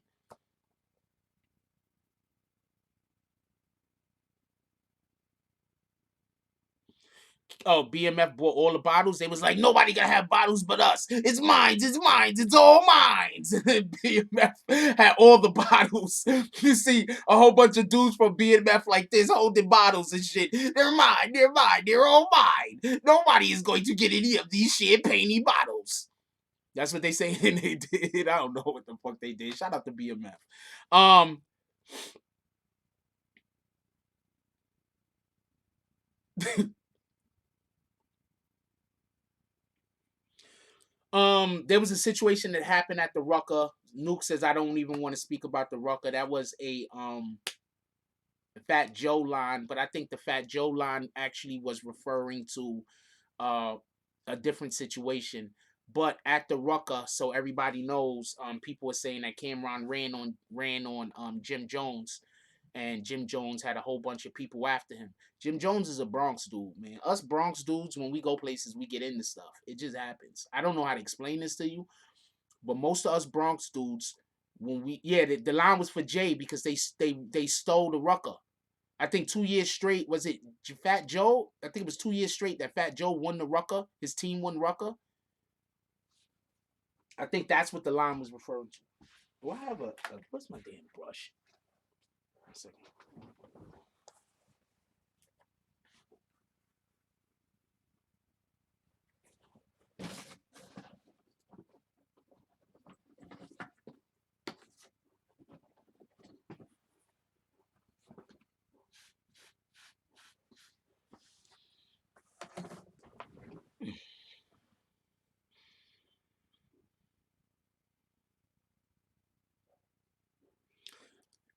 Oh, BMF bought all the bottles. They was like, nobody gonna have bottles but us. It's mine. It's mine. It's all mine. BMF had all the bottles. You see a whole bunch of dudes from BMF like this holding bottles and shit. They're mine. They're mine. They're all mine. Nobody is going to get any of these champagne bottles. That's what they say, and they did. I don't know what the fuck they did. Shout out to BMF. Um, there was a situation that happened at the Rucker. Nuke says I don't even want to speak about the Rucker. That was a Fat Joe line, but I think the Fat Joe line actually was referring to uh a different situation. But at the Rucker, so everybody knows, people were saying that Cameron ran on Jim Jones, and Jim Jones had a whole bunch of people after him. Jim Jones is a Bronx dude, man. Us Bronx dudes, when we go places, we get into stuff. It just happens. I don't know how to explain this to you, but most of us Bronx dudes, when we the line was for Jay because they stole the Rucker. I think 2 years straight. Was it Fat Joe? I think it was 2 years straight that Fat Joe won the Rucker. His team won Rucker. I think that's what the line was referring to. Do I have what's my damn brush? One second.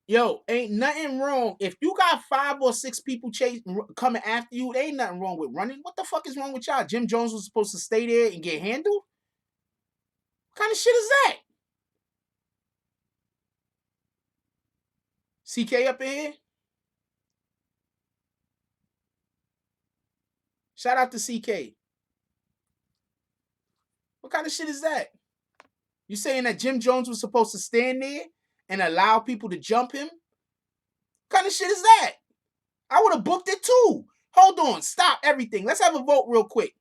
Yo, ain't nothing wrong. If you got 5 or 6 people coming after you, there ain't nothing wrong with running. What the fuck is wrong with y'all? Jim Jones was supposed to stay there and get handled? What kind of shit is that? CK up in here? Shout out to CK. What kind of shit is that? You saying that Jim Jones was supposed to stand there and allow people to jump him? What kind of shit is that? I would have booked it too. Hold on, stop everything. Let's have a vote real quick.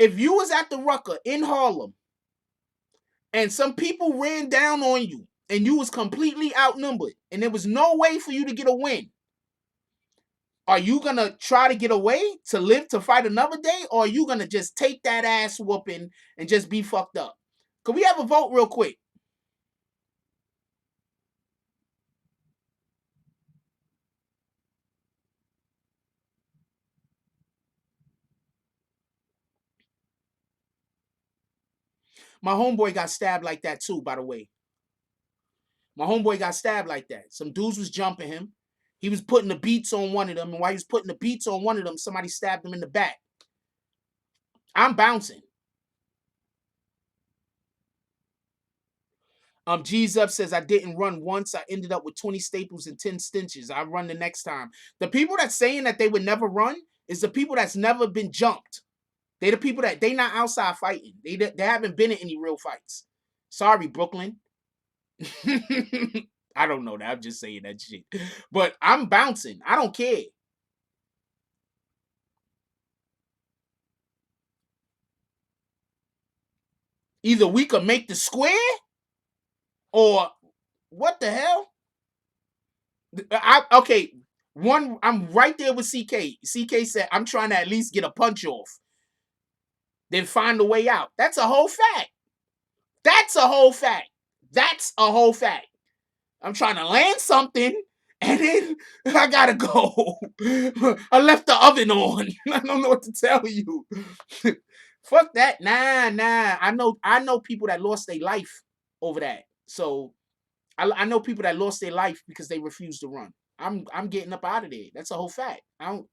If you was at the Rucker in Harlem and some people ran down on you and you was completely outnumbered and there was no way for you to get a win, are you gonna try to get away to live to fight another day, or are you gonna just take that ass whooping and just be fucked up? Could we have a vote real quick? My homeboy got stabbed like that too, by the way. My homeboy got stabbed like that. Some dudes was jumping him. He was putting the Beatz on one of them, and while he was putting the Beatz on one of them, somebody stabbed him in the back. I'm bouncing. G's Up says, I didn't run once. I ended up with 20 staples and 10 stitches. I run the next time. The people that's saying that they would never run is the people that's never been jumped. They the people that they not outside fighting. They haven't been in any real fights. Sorry, Brooklyn. I don't know that. I'm just saying that shit. But I'm bouncing. I don't care. Either we could make the square or what the hell? Okay. One, I'm right there with CK. CK said, I'm trying to at least get a punch off. Then find a way out. That's a whole fact. That's a whole fact. That's a whole fact. I'm trying to land something, and then I gotta go. I left the oven on. I don't know what to tell you. Fuck that. Nah. I know people that lost their life over that. So I know people that lost their life because they refused to run. I'm getting up out of there. That's a whole fact. I don't.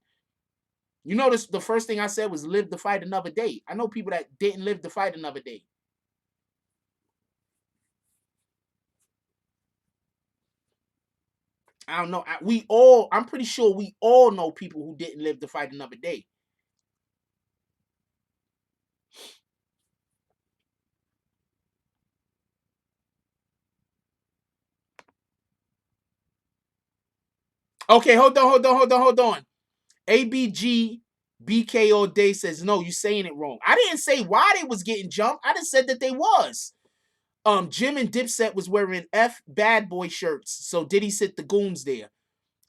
You notice the first thing I said was live to fight another day. I know people that didn't live to fight another day. I don't know. I'm pretty sure we all know people who didn't live to fight another day. Okay, hold on. ABG BKO Day says, no, you saying it wrong. I didn't say why they was getting jumped. I just said that they was. Jim and Dipset was wearing F bad boy shirts. So Diddy sit the goons there.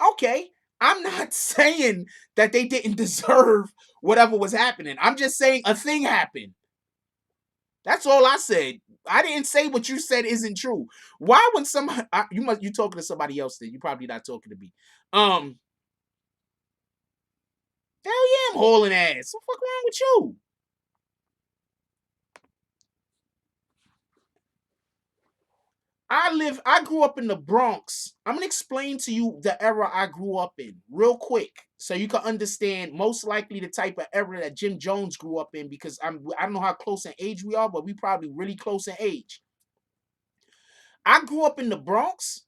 Okay. I'm not saying that they didn't deserve whatever was happening. I'm just saying a thing happened. That's all I said. I didn't say what you said isn't true. Why when somebody you talking to somebody else then? You probably not talking to me. Hell yeah, I'm hauling ass. What the fuck wrong with you? I grew up in the Bronx. I'm gonna explain to you the era I grew up in real quick so you can understand most likely the type of era that Jim Jones grew up in because I don't know how close in age we are, but we probably really close in age. I grew up in the Bronx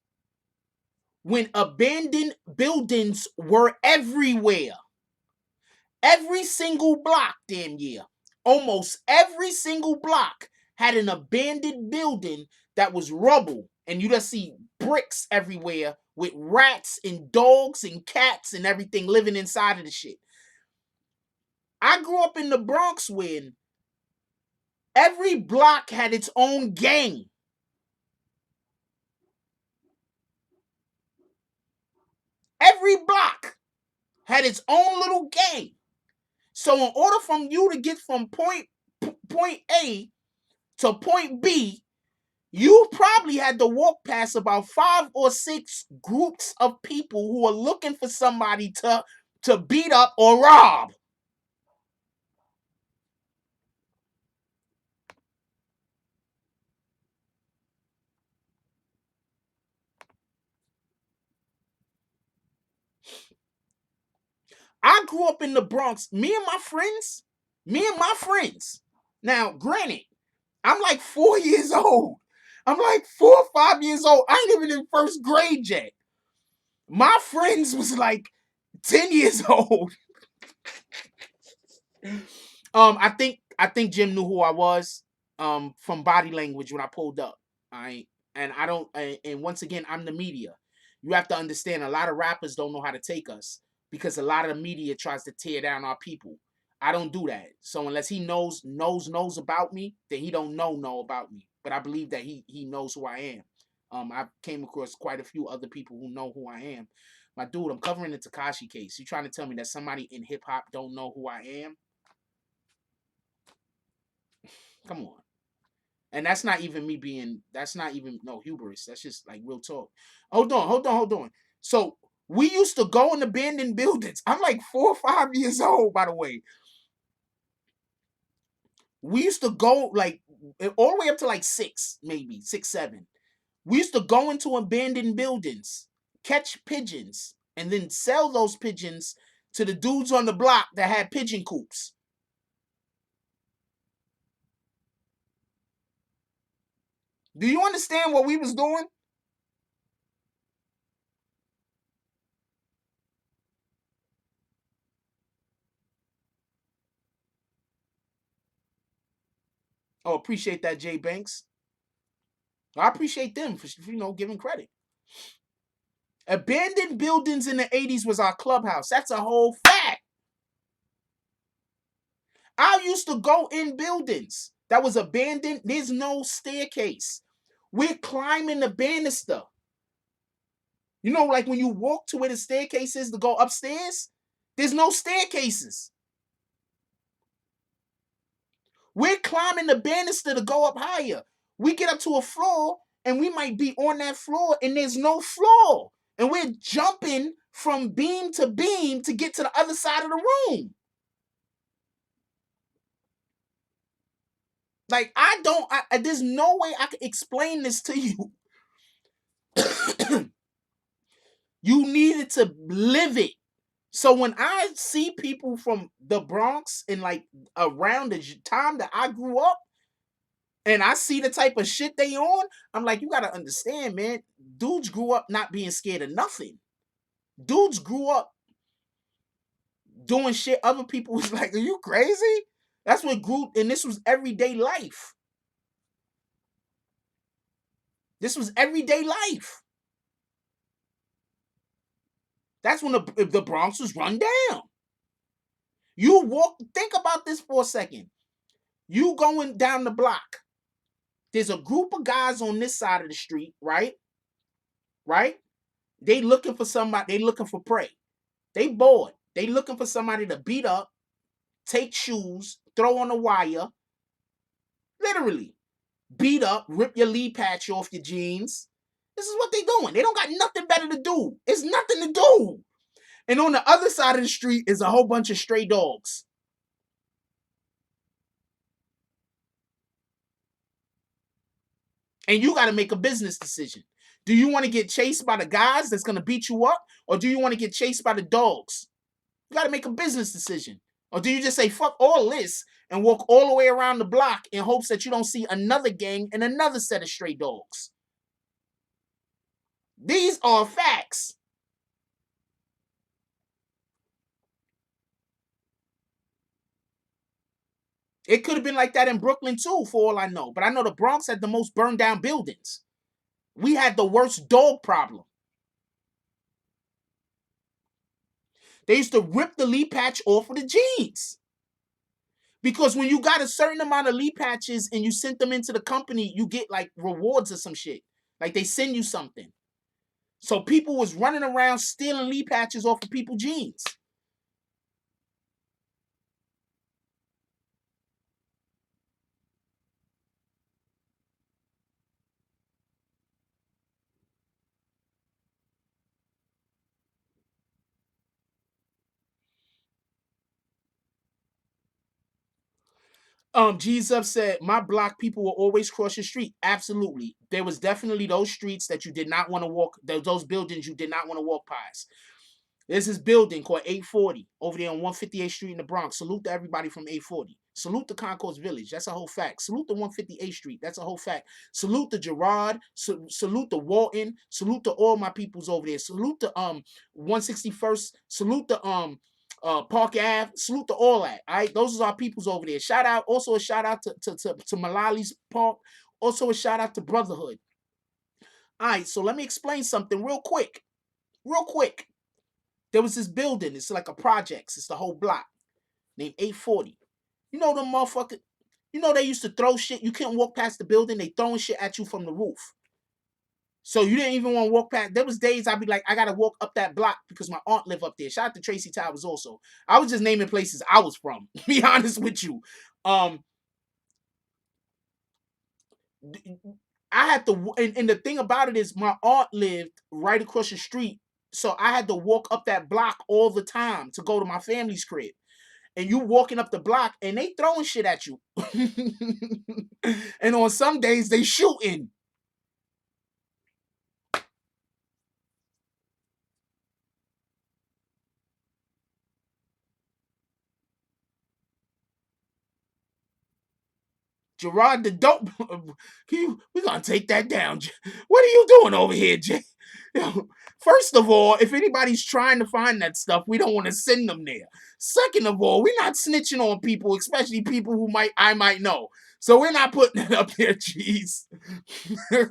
when abandoned buildings were everywhere. Every single block, damn year. Almost every single block had an abandoned building that was rubble. And you just see bricks everywhere with rats and dogs and cats and everything living inside of the shit. I grew up in the Bronx when every block had its own gang. Every block had its own little gang. So in order for you to get from point A to point B, you probably had to walk past about 5 or 6 groups of people who are looking for somebody to beat up or rob. I grew up in the Bronx. Me and my friends. Now, granted, I'm like 4 years old. I'm like 4 or 5 years old. I ain't even in first grade yet. My friends was like 10 years old. I think Jim knew who I was from body language when I pulled up. And once again, I'm the media. You have to understand, a lot of rappers don't know how to take us because a lot of the media tries to tear down our people. I don't do that. So unless he knows about me, then he don't know about me. But I believe that he knows who I am. I came across quite a few other people who know who I am. My dude, I'm covering the Tekashi case. You trying to tell me that somebody in hip hop don't know who I am? Come on. And that's not even me being, that's not even no hubris. That's just like real talk. Hold on. So we used to go in abandoned buildings. I'm like 4 or 5 years old, by the way. We used to go like all the way up to like 6, maybe 6, 7. We used to go into abandoned buildings, catch pigeons, and then sell those pigeons to the dudes on the block that had pigeon coops. Do you understand what we was doing? Oh, appreciate that, Jay Banks. I appreciate them for giving credit. Abandoned buildings in the 80s was our clubhouse. That's a whole fact. I used to go in buildings that was abandoned. There's no staircase. We're climbing the banister. You know, like when you walk to where the staircase is to go upstairs, there's no staircases. We're climbing the banister to go up higher. We get up to a floor and we might be on that floor and there's no floor. And we're jumping from beam to beam to get to the other side of the room. Like, there's no way I can explain this to you. You needed to live it. So when I see people from the Bronx and like around the time that I grew up, and I see the type of shit they on, I'm like, you gotta understand, man. Dudes grew up not being scared of nothing. Dudes grew up doing shit other people was like, are you crazy? That's what grew, and this was everyday life. This was everyday life. That's when the Bronx was run down. Think about this for a second. You going down the block. There's a group of guys on this side of the street, right? Right? They looking for somebody, they looking for prey. They bored. They looking for somebody to beat up, take shoes, throw on a wire. Literally. Beat up, rip your lee patch off your jeans. This is what they doing. They don't got nothing better to do. It's nothing to do. And on the other side of the street is a whole bunch of stray dogs. And you got to make a business decision. Do you want to get chased by the guys that's going to beat you up? Or do you want to get chased by the dogs? You got to make a business decision. Or do you just say, fuck all this and walk all the way around the block in hopes that you don't see another gang and another set of stray dogs? These are facts. It could have been like that in Brooklyn too, for all I know. But I know the Bronx had the most burned down buildings. We had the worst dog problem. They used to rip the Lee patch off of the jeans. Because when you got a certain amount of Lee patches and you sent them into the company, you get like rewards or some shit. Like they send you something. So people was running around stealing Lee patches off of people's jeans. Jesus said, my block people will always cross the street. Absolutely. There was definitely those streets that you did not want to walk, those buildings you did not want to walk past. There's this building called 840 over there on 158th Street in the Bronx. Salute to everybody from 840. Salute the Concourse Village. That's a whole fact. Salute the 158th Street. That's a whole fact. Salute the Gerard. Salute the Walton. Salute to all my peoples over there. Salute the 161st. Salute the Park Ave. Salute to all that. All right, those are our peoples over there. Shout out. Also a shout out to Malali's Park. Also a shout out to Brotherhood. All right, so let me explain something real quick. Real quick. There was this building. It's like a projects. It's the whole block named 840. You know them motherfucker. You know they used to throw shit. You couldn't walk past the building. They throwing shit at you from the roof. So you didn't even want to walk past. There was days I'd be like, I gotta walk up that block because my aunt lived up there. Shout out to Tracy Towers also. I was just naming places I was from. To be honest with you. I had to, and the thing about it is my aunt lived right across the street. So I had to walk up that block all the time to go to my family's crib. And you walking up the block and they throwing shit at you. And on some days they shooting. Gerard the dope. We gonna take that down. What are you doing over here, Jay? First of all, if anybody's trying to find that stuff, we don't want to send them there. Second of all, we're not snitching on people, especially people who I might know. So we're not putting it up there, jeez.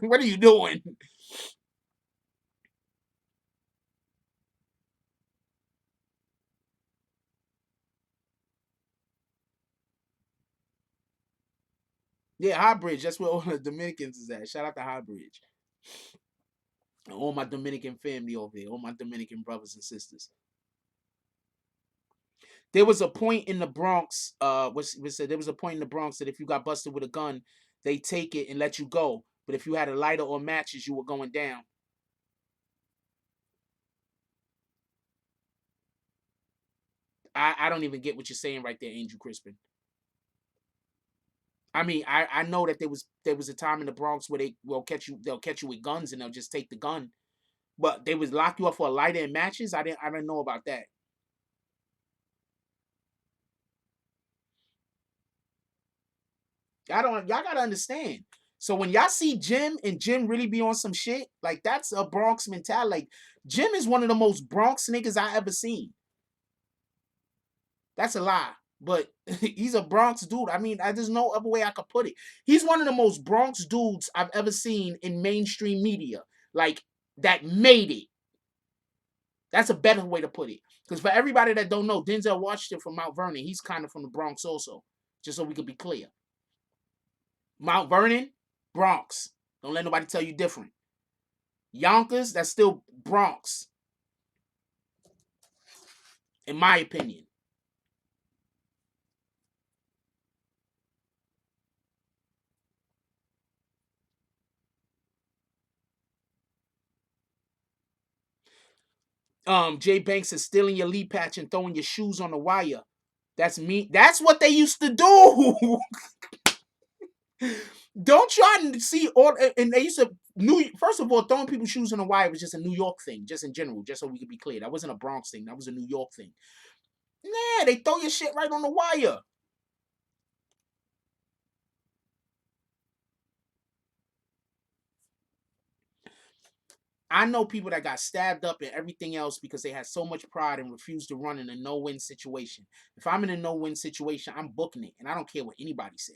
What are you doing? Yeah, High Bridge. That's where all the Dominicans is at. Shout out to High Bridge. All my Dominican family over there, all my Dominican brothers and sisters. There was a point in the Bronx, was said there was a point in the Bronx that if you got busted with a gun, they take it and let you go. But if you had a lighter or matches, you were going down. I don't even get what you're saying right there, Angel Crispin. I mean, I know that there was a time in the Bronx where they'll catch you with guns and they'll just take the gun. But they would lock you up for a lighter and matches. I didn't know about that. Y'all gotta understand. So when y'all see Jim and Jim really be on some shit, like that's a Bronx mentality. Like Jim is one of the most Bronx niggas I ever seen. That's a lie. But he's a Bronx dude. I mean, there's no other way I could put it. He's one of the most Bronx dudes I've ever seen in mainstream media. Like that made it. That's a better way to put it. Because for everybody that don't know, Denzel Washington from Mount Vernon, he's kind of from the Bronx also. Just so we could be clear. Mount Vernon, Bronx. Don't let nobody tell you different. Yonkers, that's still Bronx, in my opinion. Jay Banks is stealing your lead patch and throwing your shoes on the wire. That's me. That's what they used to do. Don't y'all see all? And they used to First of all, throwing people's shoes on the wire was just a New York thing, just in general, just so we could be clear. That wasn't a Bronx thing. That was a New York thing. Yeah, they throw your shit right on the wire. I know people that got stabbed up and everything else because they had so much pride and refused to run in a no-win situation. If I'm in a no-win situation, I'm booking it, and I don't care what anybody say.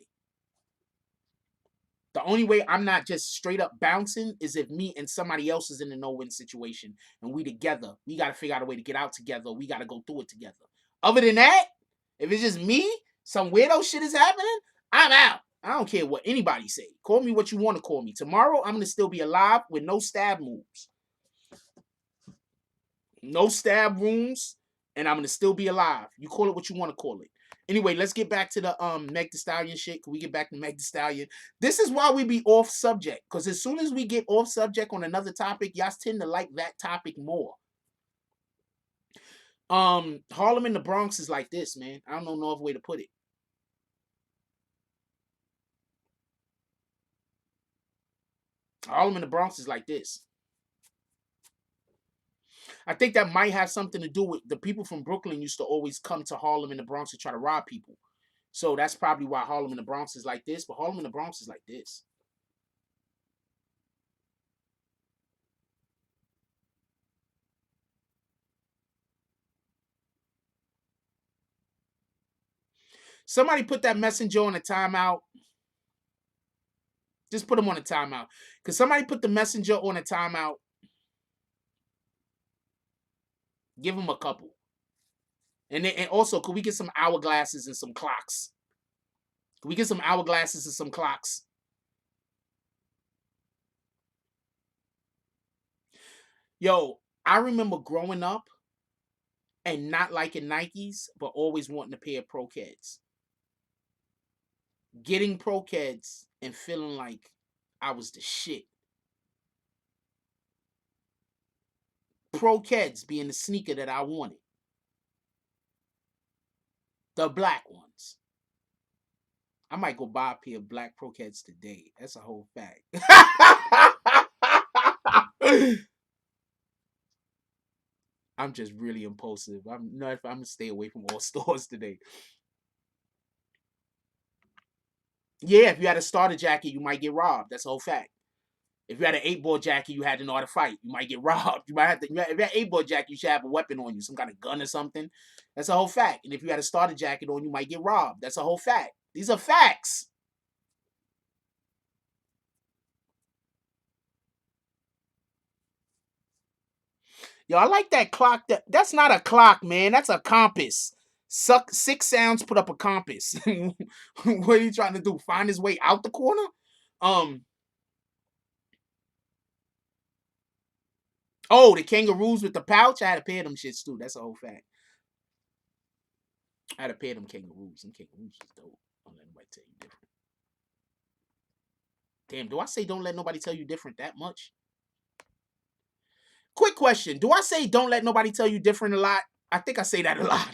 The only way I'm not just straight up bouncing is if me and somebody else is in a no-win situation and we together. We got to figure out a way to get out together. We got to go through it together. Other than that, if it's just me, some weirdo shit is happening, I'm out. I don't care what anybody say. Call me what you want to call me. Tomorrow, I'm going to still be alive with no stab moves. No stab wounds, and I'm going to still be alive. You call it what you want to call it. Anyway, let's get back to the Meg Thee Stallion shit. Can we get back to Meg Thee Stallion? This is why we be off subject. Because as soon as we get off subject on another topic, y'all tend to like that topic more. Harlem and the Bronx is like this, man. I don't know no other way to put it. Harlem and the Bronx is like this. I think that might have something to do with the people from Brooklyn used to always come to Harlem and the Bronx to try to rob people. So that's probably why Harlem and the Bronx is like this. But Harlem and the Bronx is like this. Somebody put that messenger on a timeout. Just put him on a timeout. Because somebody put the messenger on a timeout. Give him a couple. And also, could we get some hourglasses and some clocks? Could we get some hourglasses and some clocks? Yo, I remember growing up and not liking Nikes, but always wanting a pair of Pro Keds. Getting Pro Keds and feeling like I was the shit. Pro Keds being the sneaker that I wanted. The black ones. I might go buy a pair of black Pro Keds today. That's a whole fact. I'm just really impulsive. I'm gonna stay away from all stores today. Yeah, if you had a starter jacket, you might get robbed. That's a whole fact. If you had an 8-ball jacket, you had to know how to fight. You might get robbed. You might have to. If you had an 8-ball jacket, you should have a weapon on you, some kind of gun or something. That's a whole fact. And if you had a starter jacket on, you might get robbed. That's a whole fact. These are facts. Yo, I like that clock. That's not a clock, man. That's a compass. Suck 6 sounds, put up a compass. What are you trying to do? Find his way out the corner? Um. Oh, the kangaroos with the pouch. I had a pair of them shits too. That's a whole fact. I had a pair of them kangaroos. Them kangaroos is dope. Don't let nobody tell you different. Damn, do I say don't let nobody tell you different that much? Quick question. Do I say don't let nobody tell you different a lot? I think I say that a lot.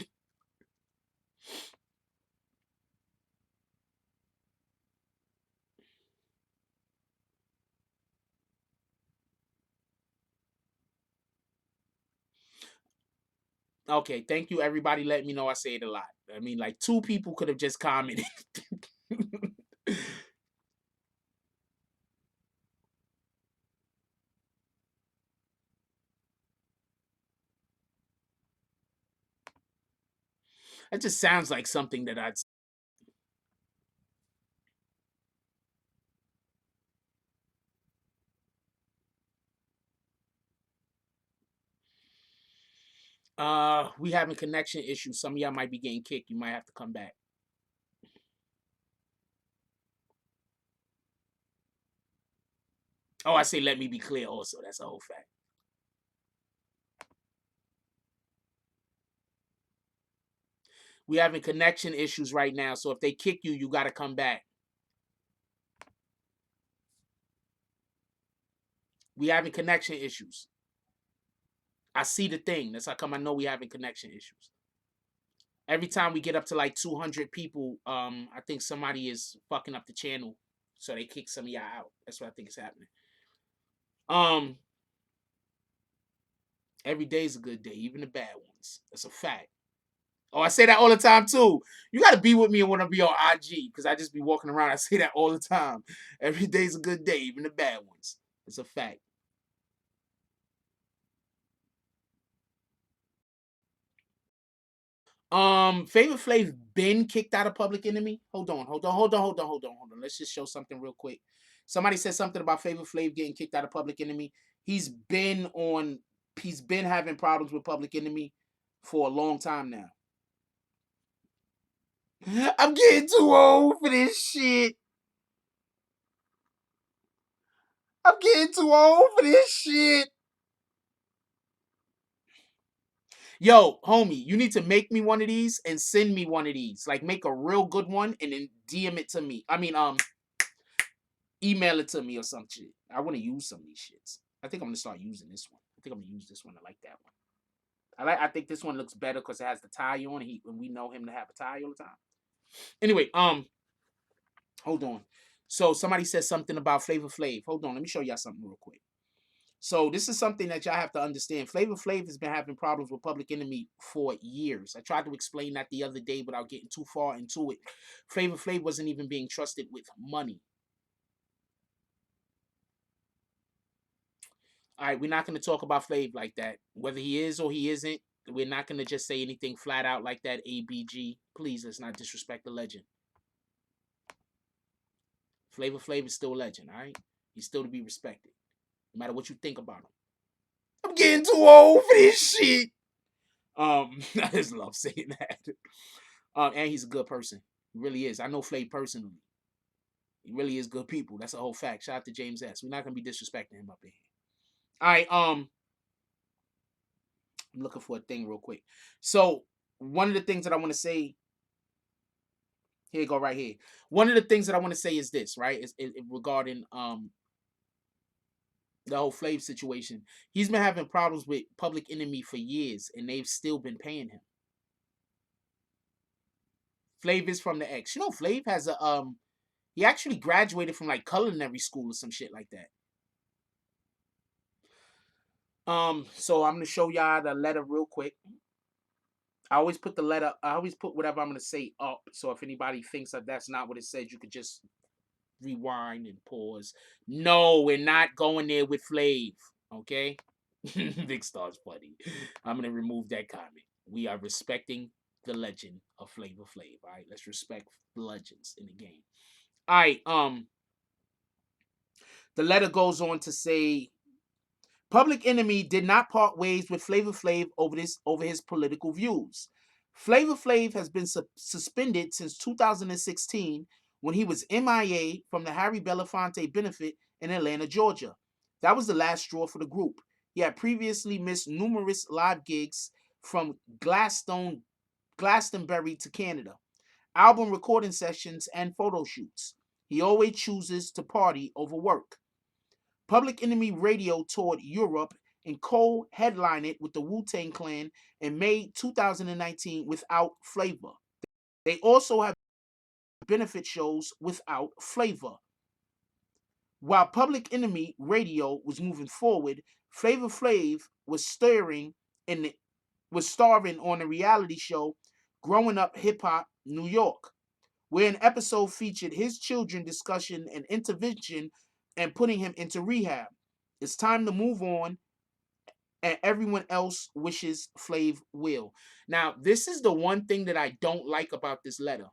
Okay, thank you everybody. Let me know I say it a lot. I mean, like 2 people could have just commented. That just sounds like something that I'd. We having connection issues. Some of y'all might be getting kicked. You might have to come back. Oh, I say let me be clear also. That's a whole fact. We having connection issues right now. So if they kick you, you gotta come back. We having connection issues. I see the thing. That's how come I know we having connection issues. Every time we get up to like 200 people, I think somebody is fucking up the channel, so they kick some of y'all out. That's what I think is happening. Um, every day is a good day, even the bad ones. That's a fact. Oh, I say that all the time too. You gotta be with me when I be on IG because I just be walking around. I say that all the time. Every day's a good day, even the bad ones. It's a fact. Favorite Flav been kicked out of Public Enemy. Hold on. Let's just show something real quick. Somebody said something about Flavor Flav getting kicked out of Public Enemy. He's been on. He's been having problems with Public Enemy for a long time now. I'm getting too old for this shit. I'm getting too old for this shit. Yo, homie, you need to make me one of these and send me one of these. Like, make a real good one and then DM it to me. I mean, email it to me or some shit. I want to use some of these shits. I think I'm gonna start using this one. I think I'm gonna use this one. I like that one. I think this one looks better because it has the tie on. And we know him to have a tie all the time. Anyway, hold on. So somebody said something about Flavor Flav. Hold on, let me show y'all something real quick. So this is something that y'all have to understand. Flavor Flav has been having problems with Public Enemy for years. I tried to explain that the other day without getting too far into it. Flavor Flav wasn't even being trusted with money. All right, we're not going to talk about Flav like that. Whether he is or he isn't, we're not going to just say anything flat out like that. ABG, please, let's not disrespect the legend. Flavor Flav is still a legend, all right? He's still to be respected, no matter what you think about him. I'm getting too old for this shit. I just love saying that. And he's a good person. He really is. I know Flav personally. He really is good people. That's a whole fact. Shout out to James S. We're not gonna be disrespecting him up in here. All right. I'm looking for a thing real quick. So one of the things that I want to say. Here you go, right here. One of the things that I want to say is this, right? Is regarding the whole Flav situation. He's been having problems with Public Enemy for years, and they've still been paying him. Flav is from the X. You know, Flav has a he actually graduated from like culinary school or some shit like that. So I'm gonna show y'all the letter real quick. I always put the letter. I always put whatever I'm gonna say up. So if anybody thinks that that's not what it says, you could just rewind and pause. No, we're not going there with Flav. Okay, Big Star's funny. I'm gonna remove that comment. We are respecting the legend of Flavor Flav. All right, let's respect the legends in the game. All right. The letter goes on to say Public Enemy did not part ways with Flavor Flav over his political views. Flavor Flav has been suspended since 2016 when he was MIA from the Harry Belafonte benefit in Atlanta, Georgia. That was the last straw for the group. He had previously missed numerous live gigs from Glastonbury to Canada, album recording sessions, and photo shoots. He always chooses to party over work. Public Enemy Radio toured Europe and co-headlined it with the Wu-Tang Clan in May 2019 without Flavor. They also have benefit shows without Flavor. While Public Enemy Radio was moving forward, Flavor Flav was starring on the reality show Growing Up Hip Hop New York, where an episode featured his children discussion and intervention and putting him into rehab. It's time to move on, and everyone else wishes Flav will. Now, this is the one thing that I don't like about this letter.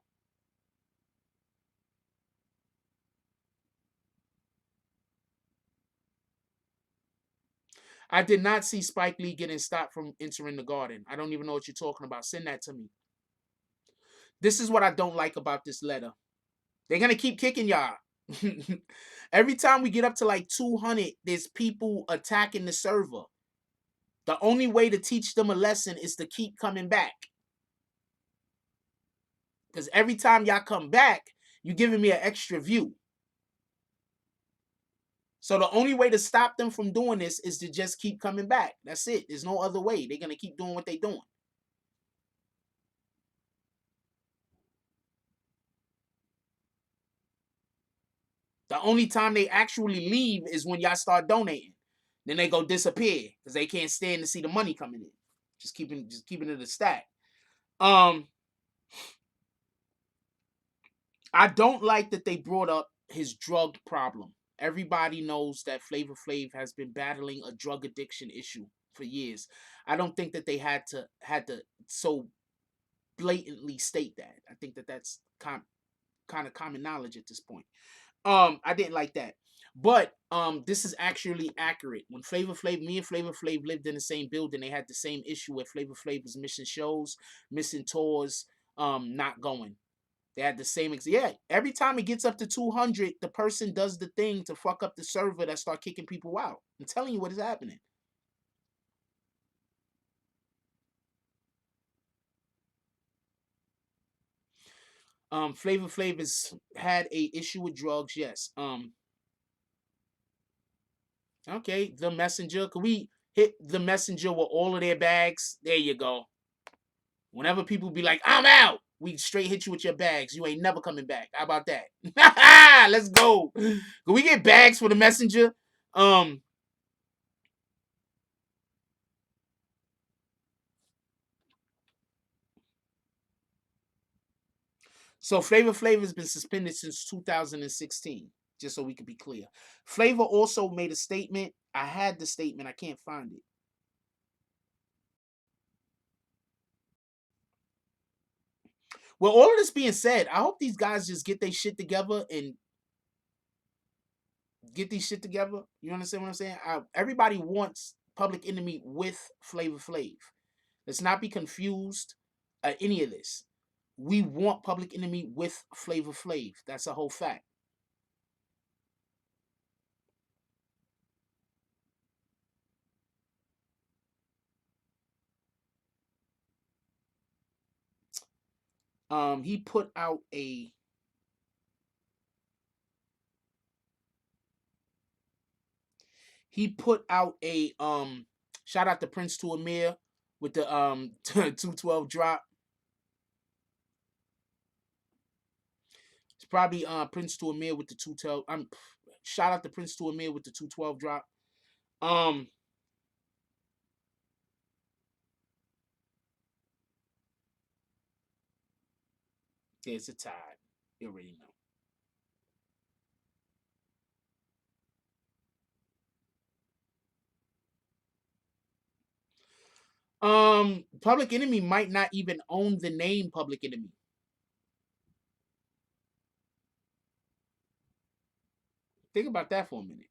I did not see Spike Lee getting stopped from entering the garden. I don't even know what you're talking about. Send that to me. This is what I don't like about this letter. They're going to keep kicking y'all. Every time we get up to like 200, there's people attacking the server. The only way to teach them a lesson is to keep coming back. Because every time y'all come back, you're giving me an extra view. So the only way to stop them from doing this is to just keep coming back. That's it. There's no other way. They're going to keep doing what they're doing. The only time they actually leave is when y'all start donating. Then they go disappear because they can't stand to see the money coming in. Just keeping it a stack. I don't like that they brought up his drug problem. Everybody knows that Flavor Flav has been battling a drug addiction issue for years. I don't think that they had to so blatantly state that. I think that that's kind of common knowledge at this point. I didn't like that. But this is actually accurate. When me and Flavor Flav lived in the same building, they had the same issue where Flavor Flav was missing shows, missing tours, not going. They had the same yeah. Every time it gets up to 200, the person does the thing to fuck up the server that start kicking people out. I'm telling you what is happening. Flavor Flav has had a issue with drugs, yes. Okay, the messenger. Could we hit the messenger with all of their bags? There you go. Whenever people be like, I'm out, we straight hit you with your bags. You ain't never coming back. How about that? Let's go. Can we get bags for the messenger? Um, so Flavor Flav has been suspended since 2016, just so we could be clear. Flavor also made a statement. I had the statement, I can't find it. Well, all of this being said, I hope these guys just get their shit together and get these shit together. You understand what I'm saying? Everybody wants Public Enemy with Flavor Flav. Let's not be confused at any of this. We want Public Enemy with Flavor Flav. That's a whole fact. He put out a shout out to Prince to Amir with the 212 drop. It's probably Prince to Amir with the 212. Shout out to Prince to Amir with the 212 drop. Um There's a tie. You already know. Public Enemy might not even own the name Public Enemy. Think about that for a minute.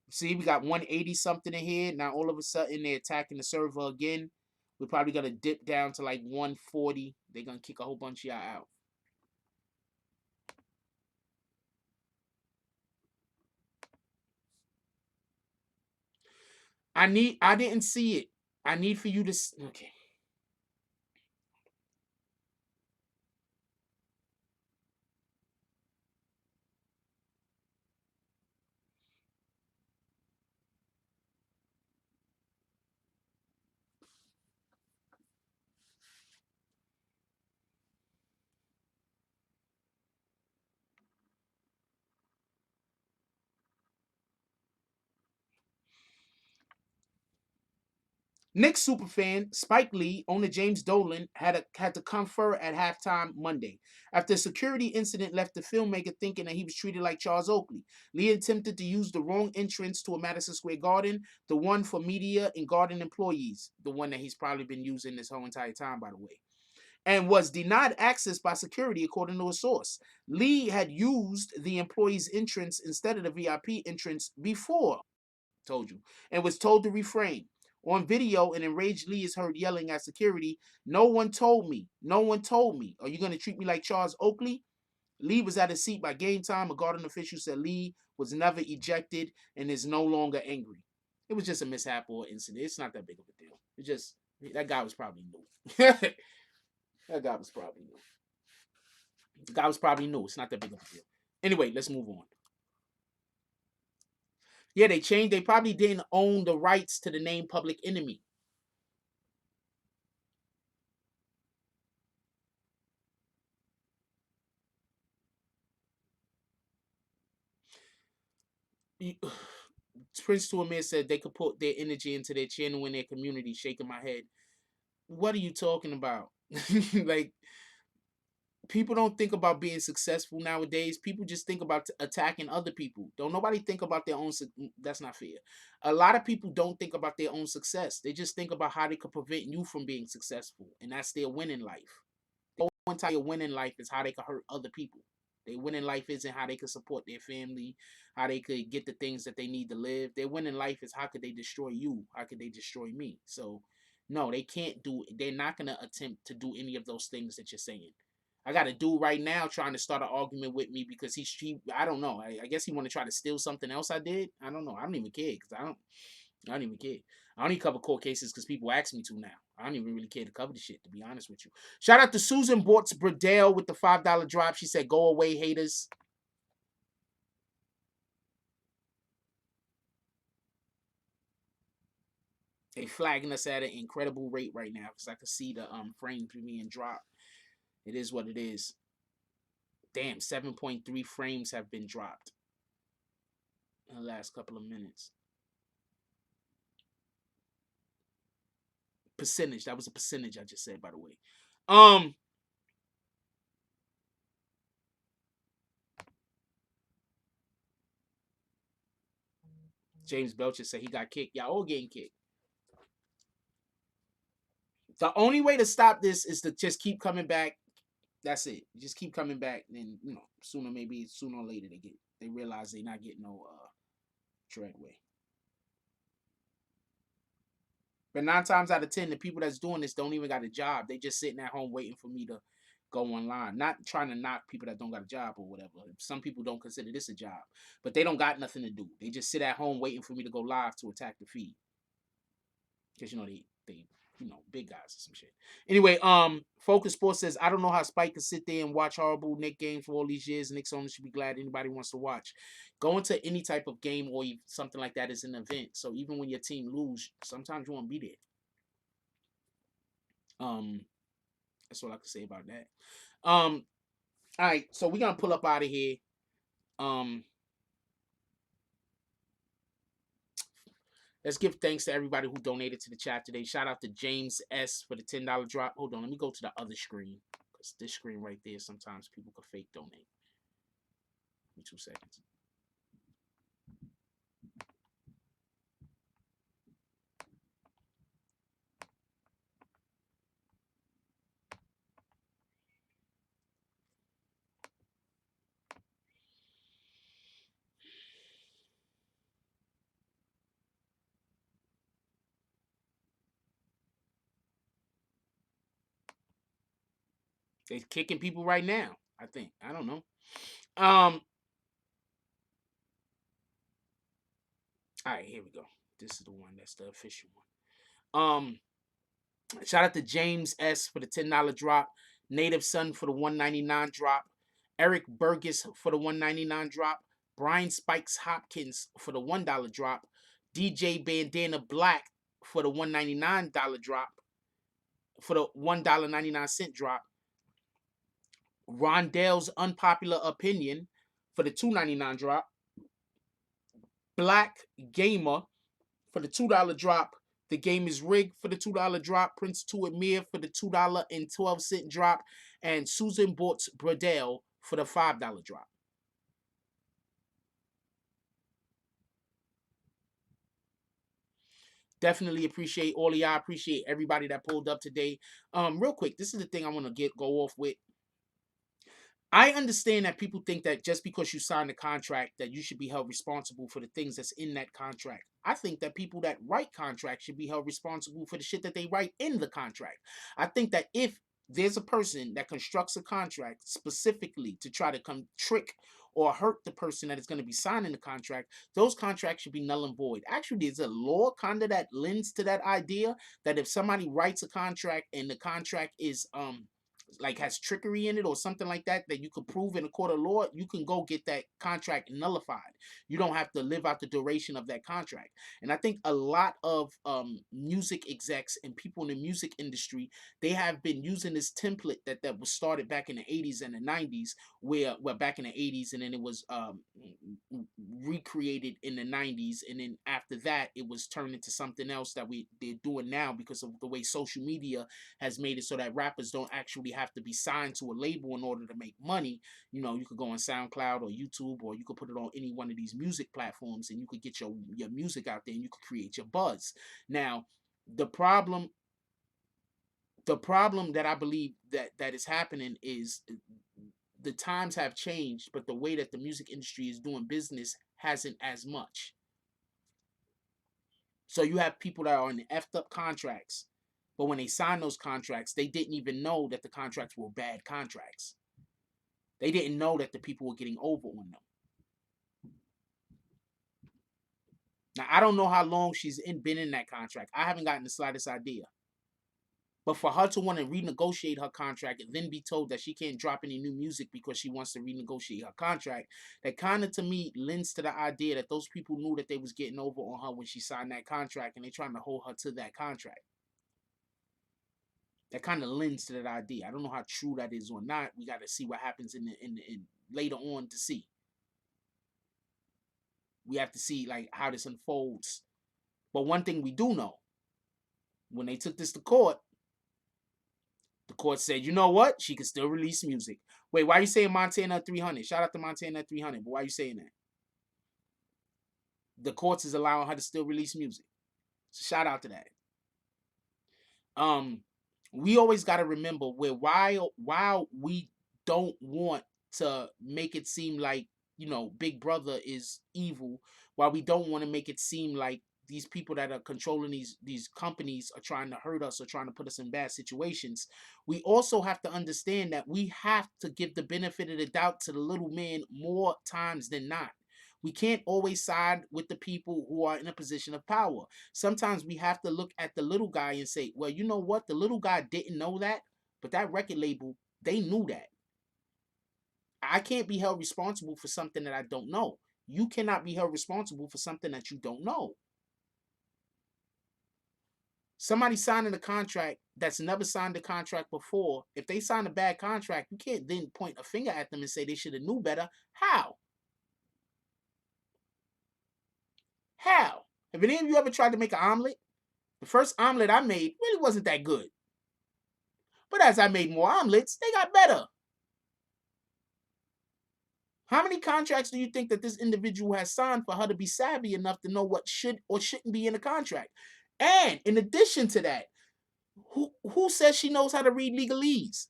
See, we got 180 something in here. Now all of a sudden they're attacking the server again. We're probably gonna dip down to like 140. They're gonna kick a whole bunch of y'all out. I didn't see it. I need for you to okay. Knicks superfan Spike Lee, owner James Dolan, had to confer at halftime Monday after a security incident left the filmmaker thinking that he was treated like Charles Oakley. Lee attempted to use the wrong entrance to a Madison Square Garden, the one for media and garden employees, the one that he's probably been using this whole entire time, by the way, and was denied access by security, according to a source. Lee had used the employee's entrance instead of the VIP entrance before, told you, and was told to refrain. On video, an enraged Lee is heard yelling at security, "No one told me. No one told me. Are you going to treat me like Charles Oakley?" Lee was at his seat by game time. A Garden official said Lee was never ejected and is no longer angry. It was just a mishap or incident. It's not that big of a deal. It just, that guy was probably new. That guy was probably new. The guy was probably new. It's not that big of a deal. Anyway, let's move on. Yeah, they changed. They probably didn't own the rights to the name Public Enemy. Prince to Amir said they could put their energy into their channel in their community, shaking my head. What are you talking about? Like, people don't think about being successful nowadays. People just think about attacking other people. Don't nobody think about their own. That's not fair. A lot of people don't think about their own success. They just think about how they could prevent you from being successful, and that's their win in life. The whole entire win in life is how they can hurt other people. Their win in life isn't how they could support their family, how they could get the things that they need to live. Their win in life is how could they destroy you? How could they destroy me? So no, they can't do. They're not gonna attempt to do any of those things that you're saying. I got a dude right now trying to start an argument with me because I don't know. I guess he want to try to steal something else I did. I don't know. I don't even care because I don't even care. I only cover court cases because people ask me to now. I don't even really care to cover the shit, to be honest with you. Shout out to Susan Bortz Burdell with the $5 drop. She said, "Go away, haters." They flagging us at an incredible rate right now because I can see the frames being dropped. It is what it is. Damn, 7.3 frames have been dropped in the last couple of minutes. Percentage. That was a percentage I just said, by the way. James Belcher said he got kicked. Y'all all getting kicked. The only way to stop this is to just keep coming back. That's it. Just keep coming back. Then sooner or later they realize they're not getting no treadway. But 9 times out of 10, the people that's doing this don't even got a job. They just sitting at home waiting for me to go online. Not trying to knock people that don't got a job or whatever. Some people don't consider this a job, but they don't got nothing to do. They just sit at home waiting for me to go live to attack the feed. Because they big guys or some shit. Anyway, Focus Sports says, I don't know how Spike can sit there and watch horrible Nick games for all these years. Nick's owners should be glad anybody wants to watch. Going to any type of game or something like that is an event. So even when your team lose, sometimes you won't be there. That's all I can say about that. All right, so we're gonna pull up out of here. Let's give thanks to everybody who donated to the chat today. Shout out to James S for the $10 drop. Hold on, let me go to the other screen because this screen right there, sometimes people can fake donate. Give me 2 seconds. They're kicking people right now, I think. I don't know. All right, here we go. This is the one. That's the official one. Shout out to James S for the $10 drop. Native Son for the $1.99 drop. Eric Burgess for the $1.99 drop. Brian Spikes Hopkins for the $1 drop. DJ Bandana Black for the $1.99 drop. For the $1.99 drop. Rondell's Unpopular Opinion for the $2.99 drop. Black Gamer for the $2 drop. The Game is Rigged for the $2 drop. Prince 2 Amir for the $2.12 drop. And Susan Bortz Bradell for the $5 drop. Definitely appreciate all of y'all. Appreciate everybody that pulled up today. Real quick, this is the thing I want to go off with. I understand that people think that just because you signed a contract that you should be held responsible for the things that's in that contract. I think that people that write contracts should be held responsible for the shit that they write in the contract. I think that if there's a person that constructs a contract specifically to try to come trick or hurt the person that is going to be signing the contract, those contracts should be null and void. Actually, there's a law kind of that lends to that idea that if somebody writes a contract and the contract is like has trickery in it or something like that that you could prove in a court of law, you can go get that contract nullified. You don't have to live out the duration of that contract. And I think a lot of music execs and people in the music industry, they have been using this template that was started back in the 80s and the 90s, where well back in the 80s, and then it was recreated in the 90s, and then after that it was turned into something else that they're doing now because of the way social media has made it so that rappers don't actually have to be signed to a label in order to make money. You could go on SoundCloud or YouTube, or you could put it on any one of these music platforms, and you could get your music out there, and you could create your buzz. Now, the problem that I believe that is happening is the times have changed, but the way that the music industry is doing business hasn't as much. So you have people that are in effed up contracts, but when they sign those contracts, they didn't even know that the contracts were bad contracts. They didn't know that the people were getting over on them. Now, I don't know how long she's been in that contract. I haven't gotten the slightest idea. But for her to want to renegotiate her contract and then be told that she can't drop any new music because she wants to renegotiate her contract, that kind of to me lends to the idea that those people knew that they was getting over on her when she signed that contract and they're trying to hold her to that contract. That kind of lends to that idea. I don't know how true that is or not. We got to see what happens in later on to see. We have to see like how this unfolds. But one thing we do know, when they took this to court, the court said, you know what? She can still release music. Wait, why are you saying Montana 300? Shout out to Montana 300. But why are you saying that? The courts is allowing her to still release music. So shout out to that. We always got to remember while we don't want to make it seem like, you know, Big Brother is evil, while we don't want to make it seem like these people that are controlling these companies are trying to hurt us or trying to put us in bad situations, we also have to understand that we have to give the benefit of the doubt to the little man more times than not. We can't always side with the people who are in a position of power. Sometimes we have to look at the little guy and say, well, you know what? The little guy didn't know that, but that record label, they knew that. I can't be held responsible for something that I don't know. You cannot be held responsible for something that you don't know. Somebody signing a contract that's never signed a contract before, if they sign a bad contract, you can't then point a finger at them and say they should have knew better. How? How? Have any of you ever tried to make an omelet? The first omelet I made really wasn't that good. But as I made more omelets, they got better. How many contracts do you think that this individual has signed for her to be savvy enough to know what should or shouldn't be in a contract? And in addition to that, who says she knows how to read legalese?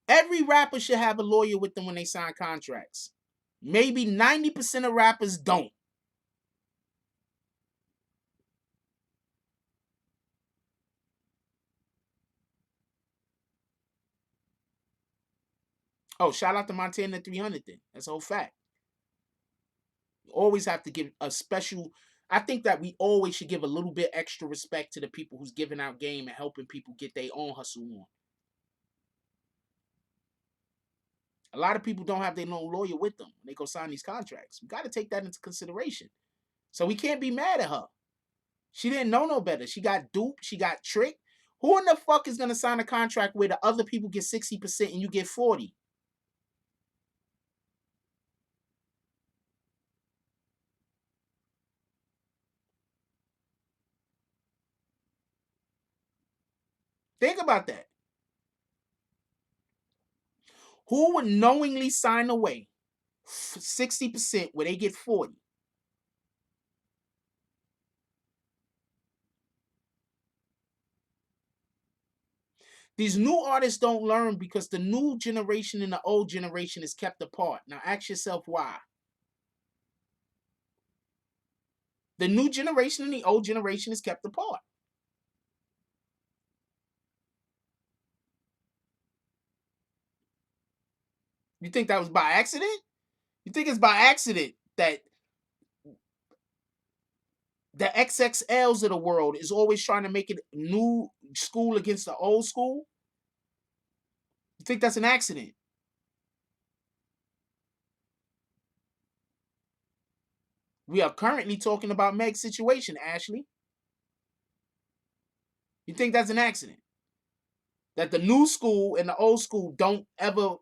Every rapper should have a lawyer with them when they sign contracts. Maybe 90% of rappers don't. Oh, shout out to Montana 300 then. That's a whole fact. You always have to give a special. I think that we always should give a little bit extra respect to the people who's giving out game and helping people get their own hustle on. A lot of people don't have their own lawyer with them when they go sign these contracts. We got to take that into consideration. So we can't be mad at her. She didn't know no better. She got duped. She got tricked. Who in the fuck is going to sign a contract where the other people get 60% and you get 40%? Think about that. Who would knowingly sign away 60% where they get 40%? These new artists don't learn because the new generation and the old generation is kept apart. Now ask yourself why. The new generation and the old generation is kept apart. You think that was by accident? You think it's by accident that the XXLs of the world is always trying to make it new school against the old school? You think that's an accident? We are currently talking about Meg's situation, Ashley. You think that's an accident? That the new school and the old school don't ever,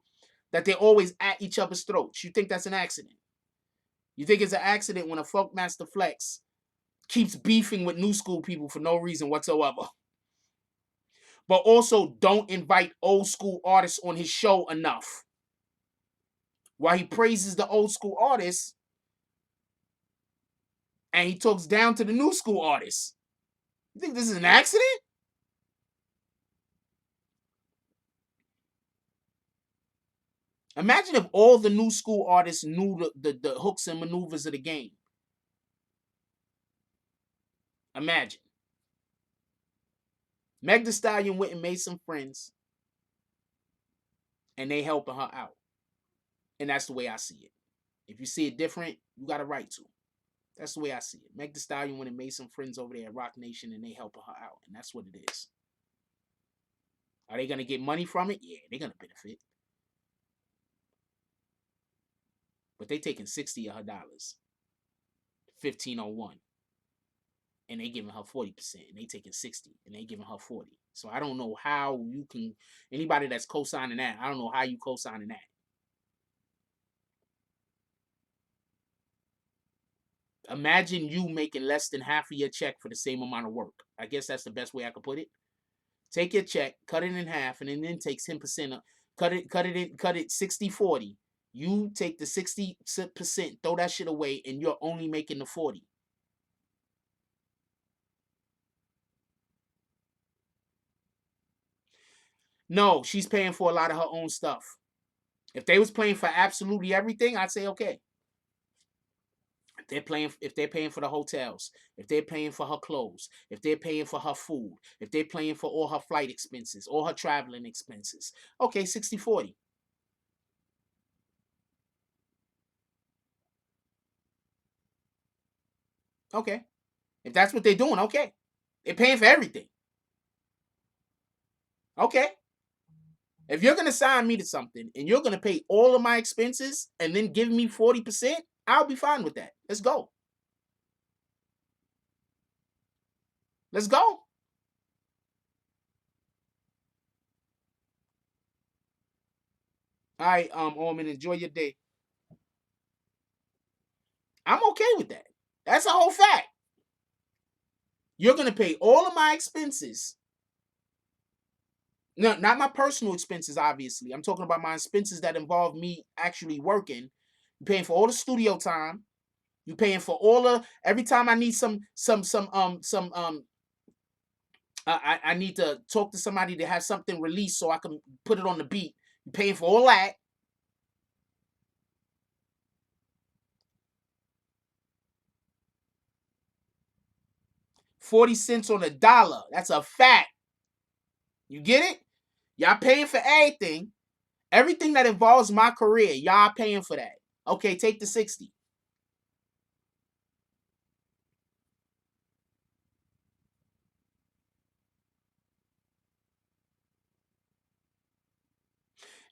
that they're always at each other's throats. You think that's an accident? You think it's an accident when a Funkmaster Flex keeps beefing with new school people for no reason whatsoever? But also don't invite old school artists on his show enough. While he praises the old school artists and he talks down to the new school artists. You think this is an accident? Imagine if all the new school artists knew the hooks and maneuvers of the game. Imagine. Meg Thee Stallion went and made some friends, and they helping her out. And that's the way I see it. If you see it different, you got a right to. That's the way I see it. Meg Thee Stallion went and made some friends over there at Rock Nation, and they helping her out. And that's what it is. Are they going to get money from it? Yeah, they're going to benefit. But they taking 60 of her dollars. 1501. And they giving her 40%. And they taking 60. And they giving her 40. So I don't know how you can, anybody that's co-signing that, I don't know how you co-signing that. Imagine you making less than half of your check for the same amount of work. I guess that's the best way I could put it. Take your check, cut it in half, and then take 10% of, cut it 60-40. You take the 60%, throw that shit away, and you're only making the 40. No, she's paying for a lot of her own stuff. If they was paying for absolutely everything, I'd say okay. If they're paying for the hotels, if they're paying for her clothes, if they're paying for her food, if they're paying for all her flight expenses, all her traveling expenses, okay, 60-40. Okay. If that's what they're doing, okay. They're paying for everything. Okay. If you're gonna sign me to something and you're gonna pay all of my expenses and then give me 40%, I'll be fine with that. Let's go. Let's go. All right, Orman, enjoy your day. I'm okay with that. That's a whole fact. You're gonna pay all of my expenses. No, not my personal expenses, obviously. I'm talking about my expenses that involve me actually working. You're paying for all the studio time. You're paying for all the every time I need I need to talk to somebody to have something released so I can put it on the beat. You're paying for all that. 40 cents on a dollar. That's a fact. You get it? Y'all paying for everything. Everything that involves my career, y'all paying for that. Okay, take the 60.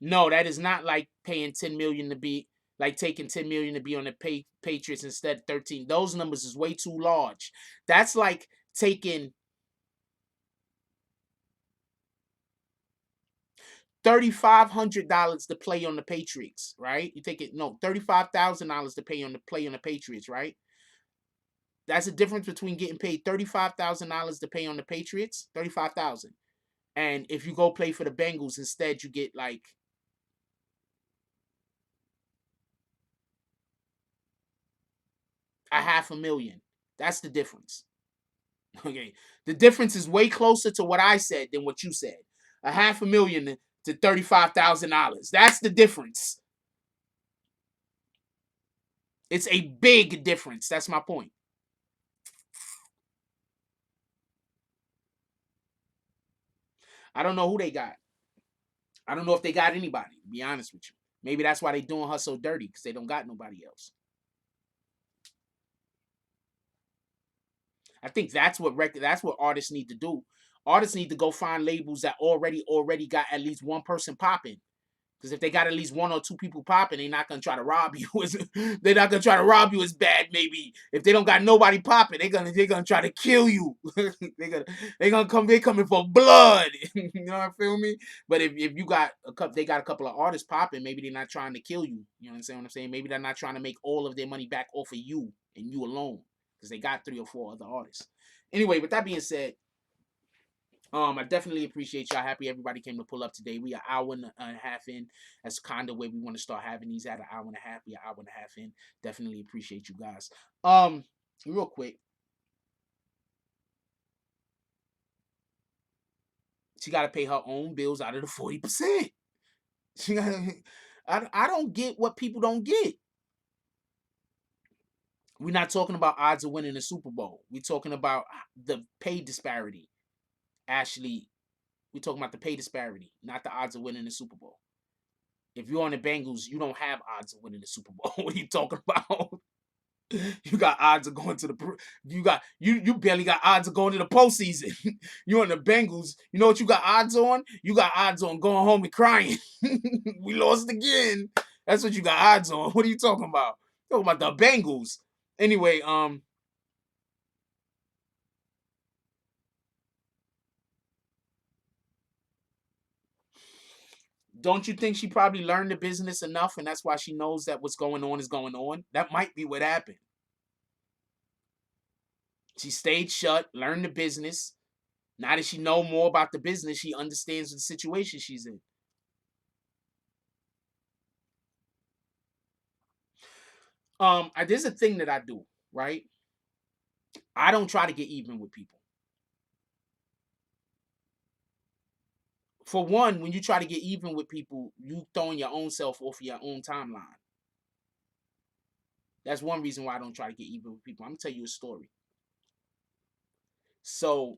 No, that is not like paying 10 million to be like taking 10 million to be on the Patriots instead of 13. Those numbers is way too large. That's like taking $3,500 to play on the Patriots, right? You take it no $35,000 to pay on the play on the Patriots, right? That's the difference between getting paid $35,000 to pay on the Patriots, 35,000, and if you go play for the Bengals instead, you get like a $500,000. That's the difference. Okay, the difference is way closer to what I said than what you said. A $500,000 to $35,000. That's the difference. It's a big difference. That's my point. I don't know who they got. I don't know if they got anybody, to be honest with you. Maybe that's why they doing her so dirty, because they don't got nobody else. I think that's what artists need to do. Artists need to go find labels that already got at least one person popping. Because if they got at least one or two people popping, they're not gonna try to rob you. They're not gonna try to rob you as bad. Maybe if they don't got nobody popping, they're gonna try to kill you. They're coming for blood. You know what I feel me? But if you got they got a couple of artists popping, maybe they're not trying to kill you. You know what I'm saying? Maybe they're not trying to make all of their money back off of you and you alone, because they got 3 or 4 other artists. Anyway, with that being said, I definitely appreciate y'all. Happy everybody came to pull up today. We are an hour and a half in. That's kind of where we want to start having these at an hour and a half. We are an hour and a half in. Definitely appreciate you guys. Real quick, she got to pay her own bills out of the 40%. She got I don't get what people don't get. We're not talking about odds of winning the Super Bowl. We're talking about the pay disparity. Actually, we're talking about the pay disparity, not the odds of winning the Super Bowl. If you're on the Bengals, you don't have odds of winning the Super Bowl. What are you talking about? You got odds of going to the you barely got odds of going to the postseason. You on the Bengals. You know what you got odds on? You got odds on going home and crying. We lost again. That's what you got odds on. What are you talking about? Talking about the Bengals. Anyway, don't you think she probably learned the business enough and that's why she knows that what's going on is going on? That might be what happened. She stayed shut, learned the business. Now that she know more about the business, she understands the situation she's in. There's a thing that I do, right? I don't try to get even with people. For one, when you try to get even with people, you throwing your own self off of your own timeline. That's one reason why I don't try to get even with people. I'm gonna tell you a story. So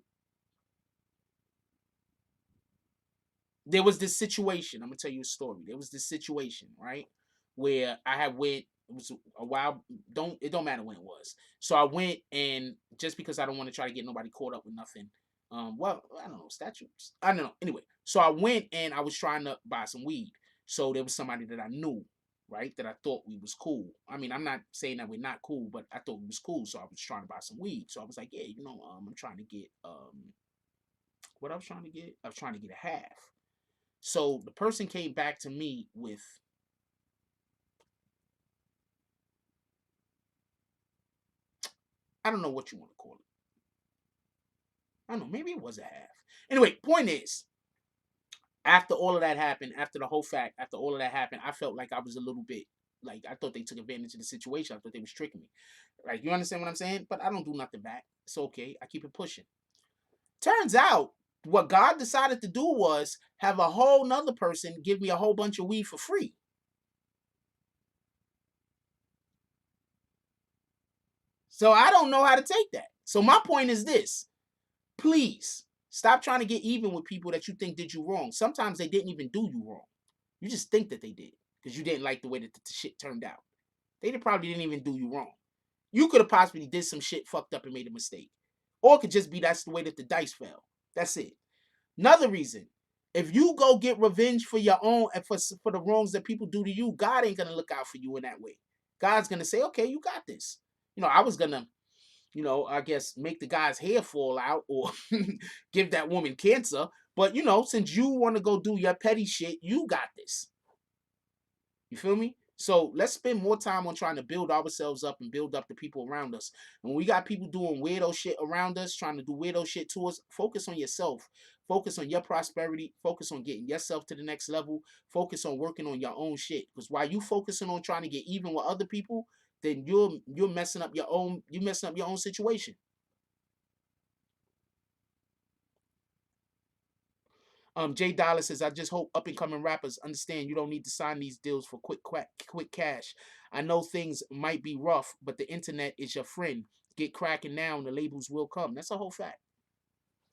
there was this situation. I'm gonna tell you a story. There was this situation, right, where I had went. It was a while. Don't matter when it was. So I went, and just because I don't want to try to get nobody caught up with nothing. Well, I don't know statutes. I don't know. Anyway, so I went and I was trying to buy some weed. So there was somebody that I knew, right, that I thought we was cool. I mean, I'm not saying that we're not cool, but I thought we was cool. So I was trying to buy some weed. So I was like, yeah, I'm trying to get what I was trying to get. I was trying to get a half. So the person came back to me with, I don't know what you want to call it. I don't know, maybe it was a half. Anyway, point is, after all of that happened, after all of that happened, I felt like I was a little bit, like, I thought they took advantage of the situation. I thought they was tricking me. Like, you understand what I'm saying? But I don't do nothing back. It's okay. I keep it pushing. Turns out, what God decided to do was have a whole nother person give me a whole bunch of weed for free. So I don't know how to take that. So my point is this. Please stop trying to get even with people that you think did you wrong. Sometimes they didn't even do you wrong. You just think that they did because you didn't like the way that the shit turned out. They probably didn't even do you wrong. You could have possibly did some shit fucked up and made a mistake. Or it could just be that's the way that the dice fell. That's it. Another reason, if you go get revenge for your own and for the wrongs that people do to you, God ain't gonna look out for you in that way. God's gonna say, okay, you got this. I was gonna I guess make the guy's hair fall out or give that woman cancer. But since you want to go do your petty shit, you got this. You feel me? So let's spend more time on trying to build ourselves up and build up the people around us. And when we got people doing weirdo shit around us, trying to do weirdo shit to us, focus on yourself. Focus on your prosperity. Focus on getting yourself to the next level. Focus on working on your own shit. Because while you focusing on trying to get even with other people, then you're messing up your own situation. Jay Dollar says, I just hope up and coming rappers understand you don't need to sign these deals for quick cash. I know things might be rough, but the internet is your friend. Get cracking now and the labels will come. That's a whole fact.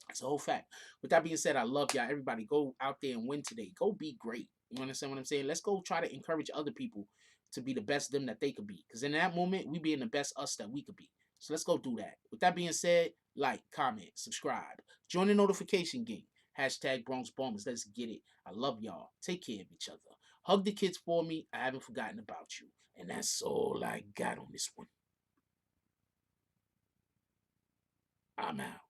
That's a whole fact. With that being said, I love y'all. Everybody go out there and win today. Go be great. You understand what I'm saying? Let's go try to encourage other people to be the best them that they could be. Because in that moment, we being the best us that we could be. So let's go do that. With that being said, like, comment, subscribe. Join the notification gang. Hashtag Bronx Bombers. Let's get it. I love y'all. Take care of each other. Hug the kids for me. I haven't forgotten about you. And that's all I got on this one. I'm out.